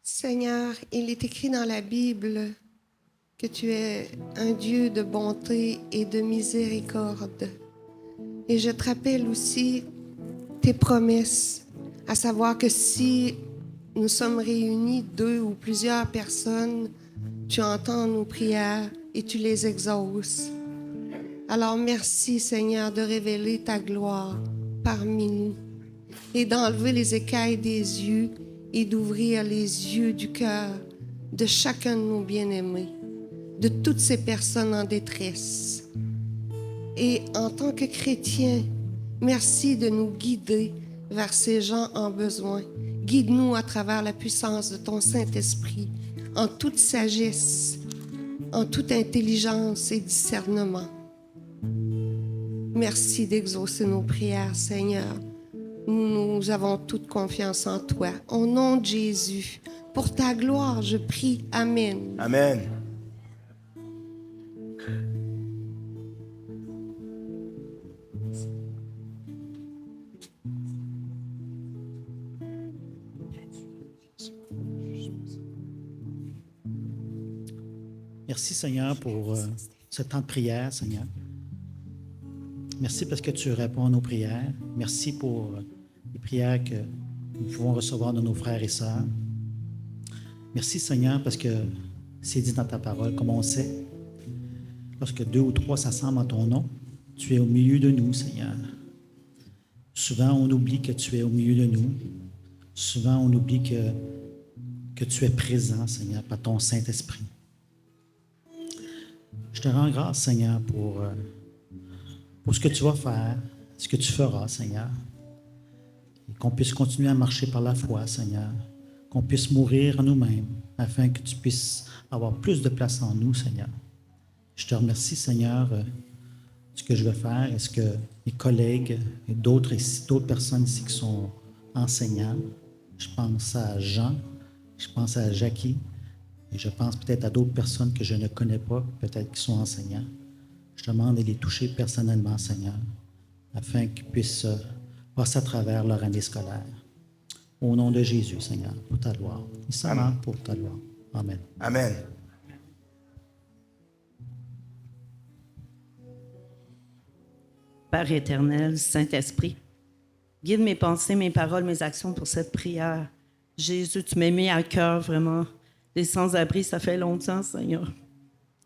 Seigneur, il est écrit dans la Bible que tu es un Dieu de bonté et de miséricorde. Et je te rappelle aussi tes promesses, à savoir que si nous sommes réunis, 2 ou plusieurs personnes, tu entends nos prières et tu les exauces. Alors merci, Seigneur, de révéler ta gloire parmi nous et d'enlever les écailles des yeux et d'ouvrir les yeux du cœur de chacun de nos bien-aimés, de toutes ces personnes en détresse. Et en tant que chrétiens, merci de nous guider vers ces gens en besoin. Guide-nous à travers la puissance de ton Saint-Esprit, en toute sagesse, en toute intelligence et discernement. Merci d'exaucer nos prières, Seigneur. Nous avons toute confiance en toi. Au nom de Jésus, pour ta gloire, je prie. Amen. Amen. Merci, Seigneur, pour ce temps de prière, Seigneur. Merci parce que tu réponds à nos prières. Merci pour les prières que nous pouvons recevoir de nos frères et sœurs. Merci, Seigneur, parce que c'est dit dans ta parole, comme on sait, lorsque 2 ou 3 s'assemblent en ton nom, tu es au milieu de nous, Seigneur. Souvent, on oublie que tu es au milieu de nous. Souvent, on oublie que tu es présent, Seigneur, par ton Saint-Esprit. Je te rends grâce, Seigneur, pour ce que tu vas faire, ce que tu feras, Seigneur. Et qu'on puisse continuer à marcher par la foi, Seigneur. Qu'on puisse mourir en nous-mêmes, afin que tu puisses avoir plus de place en nous, Seigneur. Je te remercie, Seigneur, ce que je vais faire. Est-ce que mes collègues et d'autres personnes ici qui sont enseignants, je pense à Jean, je pense à Jackie, et je pense peut-être à d'autres personnes que je ne connais pas, peut-être qui sont enseignants. Je te demande de les toucher personnellement, Seigneur, afin qu'ils puissent passer à travers leur année scolaire. Au nom de Jésus, Seigneur, pour ta gloire. Et seulement pour ta gloire. Amen. Amen. Père éternel, Saint-Esprit, Guide mes pensées, mes paroles, mes actions pour cette prière. Jésus, tu m'as mis à cœur vraiment. Les sans-abri, ça fait longtemps, Seigneur.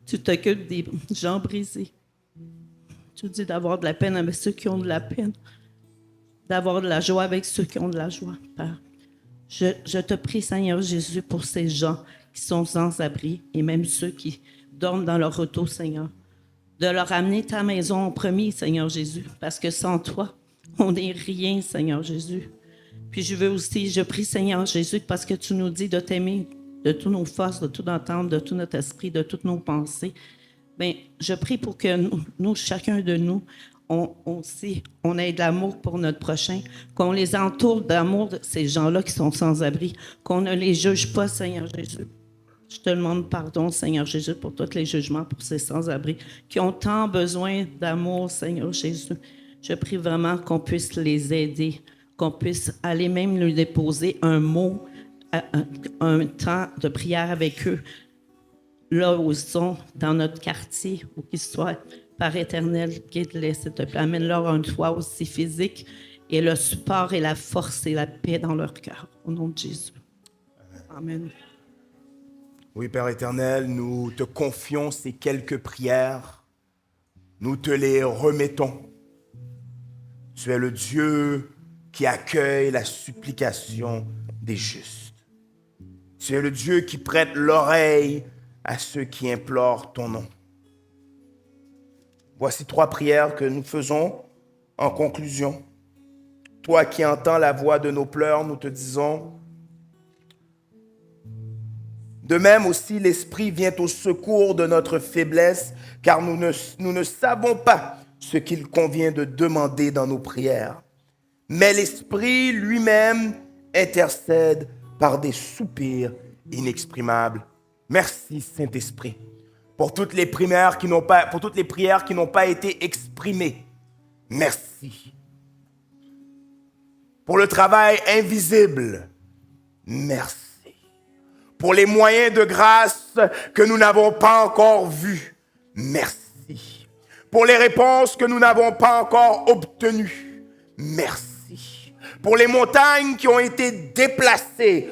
Tu t'occupes des gens brisés. Tu dis d'avoir de la peine avec ceux qui ont de la peine, d'avoir de la joie avec ceux qui ont de la joie, Père. Je te prie, Seigneur Jésus, pour ces gens qui sont sans abri et même ceux qui dorment dans leur auto, Seigneur, de leur amener ta maison en premier, Seigneur Jésus, parce que sans toi, on n'est rien, Seigneur Jésus. Puis je prie, Seigneur Jésus, parce que tu nous dis de t'aimer de toutes nos forces, de tout entendre, de tout notre esprit, de toutes nos pensées. Bien, je prie pour que nous, chacun de nous, on ait de l'amour pour notre prochain, qu'on les entoure d'amour de ces gens-là qui sont sans abri, qu'on ne les juge pas, Seigneur Jésus. Je te demande pardon, Seigneur Jésus, pour tous les jugements pour ces sans-abri qui ont tant besoin d'amour, Seigneur Jésus. Je prie vraiment qu'on puisse les aider, qu'on puisse aller même lui déposer un mot, un temps de prière avec eux, là où ils sont, dans notre quartier, où qu'ils soient. Par éternel, guide-les, s'il te plaît. Amène-leur un toit aussi physique et le support et la force et la paix dans leur cœur. Au nom de Jésus. Amen. Oui, Père éternel, nous te confions ces quelques prières. Nous te les remettons. Tu es le Dieu qui accueille la supplication des justes. Tu es le Dieu qui prête l'oreille à ceux qui implorent ton nom. Voici 3 prières que nous faisons en conclusion. Toi qui entends la voix de nos pleurs, nous te disons, de même aussi l'Esprit vient au secours de notre faiblesse, car nous ne savons pas ce qu'il convient de demander dans nos prières. Mais l'Esprit lui-même intercède par des soupirs inexprimables. Merci, Saint-Esprit, pour toutes les prières qui n'ont pas été exprimées. Merci. Pour le travail invisible. Merci. Pour les moyens de grâce que nous n'avons pas encore vus. Merci. Pour les réponses que nous n'avons pas encore obtenues. Merci. Pour les montagnes qui ont été déplacées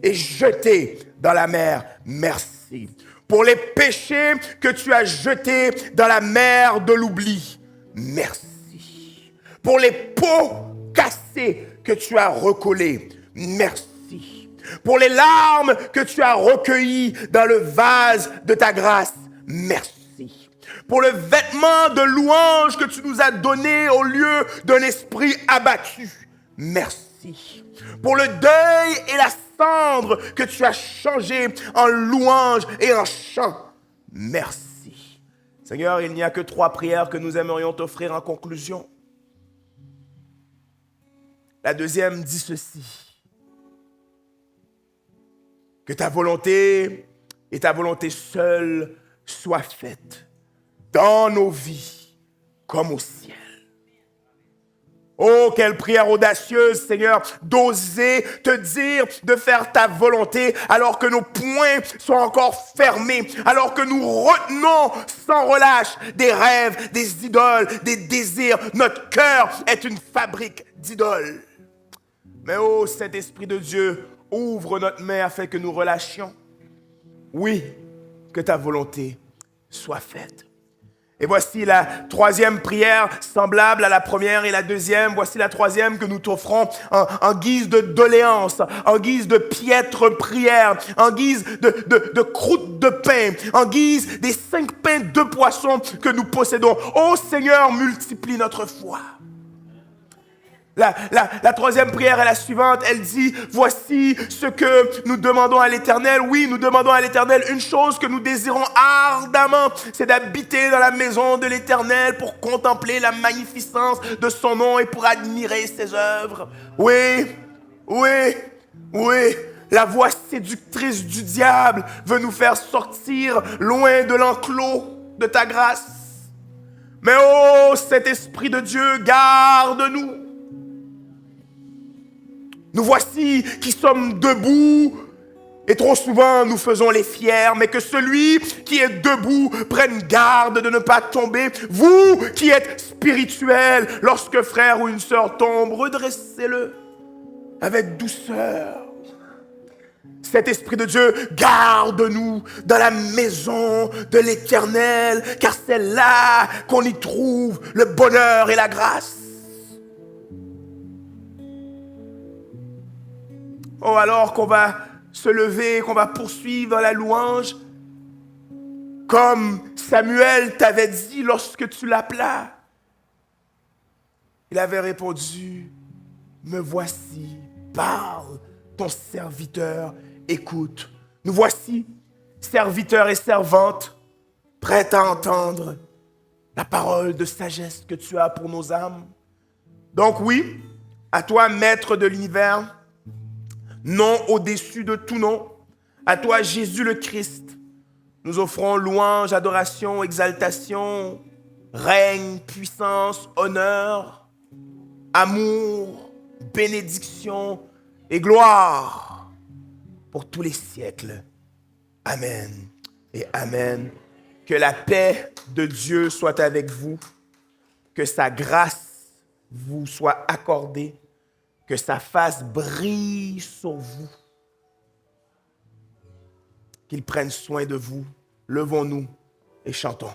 et jetées dans la mer. Merci. Pour les péchés que tu as jetés dans la mer de l'oubli. Merci. Pour les pots cassés que tu as recollés. Merci. Pour les larmes que tu as recueillies dans le vase de ta grâce. Merci. Pour le vêtement de louange que tu nous as donné au lieu d'un esprit abattu. Merci. Pour le deuil et la cendre que tu as changé en louange et en chant. Merci. Seigneur, il n'y a que 3 prières que nous aimerions t'offrir en conclusion. La deuxième dit ceci. Que ta volonté et ta volonté seule soient faites dans nos vies comme au ciel. Oh, quelle prière audacieuse, Seigneur, d'oser te dire de faire ta volonté alors que nos poings sont encore fermés, alors que nous retenons sans relâche des rêves, des idoles, des désirs. Notre cœur est une fabrique d'idoles. Mais oh, Saint-Esprit de Dieu, ouvre notre main afin que nous relâchions. Oui, que ta volonté soit faite. Et voici la 3e prière, semblable à la première et la deuxième. Voici la 3e que nous t'offrons en guise de doléance, en guise de piètre prière, en guise de croûte de pain, en guise des 5 pains, 2 poissons que nous possédons. Ô Seigneur, multiplie notre foi. La 3e prière est la suivante. Elle dit, voici ce que nous demandons à l'Éternel. Oui, nous demandons à l'Éternel une chose que nous désirons ardemment. C'est d'habiter dans la maison de l'Éternel pour contempler la magnificence de son nom et pour admirer ses œuvres. Oui, oui, oui. La voix séductrice du diable veut nous faire sortir loin de l'enclos de ta grâce. Mais oh, cet Esprit de Dieu, garde-nous. Nous voici qui sommes debout Et trop souvent, nous faisons les fiers, mais que celui qui est debout prenne garde de ne pas tomber. Vous qui êtes spirituels, lorsque frère ou une sœur tombe, redressez-le avec douceur. Cet Esprit de Dieu, garde-nous dans la maison de l'Éternel, car c'est là qu'on y trouve le bonheur et la grâce. Oh, alors qu'on va se lever, qu'on va poursuivre dans la louange, comme Samuel t'avait dit lorsque tu l'appelais. Il avait répondu, « Me voici, parle, ton serviteur écoute. » Nous voici, serviteurs et servantes, prêts à entendre la parole de sagesse que tu as pour nos âmes. Donc oui, à toi, Maître de l'univers, nom au-dessus de tout nom, à toi, Jésus le Christ, nous offrons louange, adoration, exaltation, règne, puissance, honneur, amour, bénédiction et gloire pour tous les siècles. Amen et amen. Que la paix de Dieu soit avec vous, que sa grâce vous soit accordée, que sa face brille sur vous, qu'il prenne soin de vous. Levons-nous et chantons.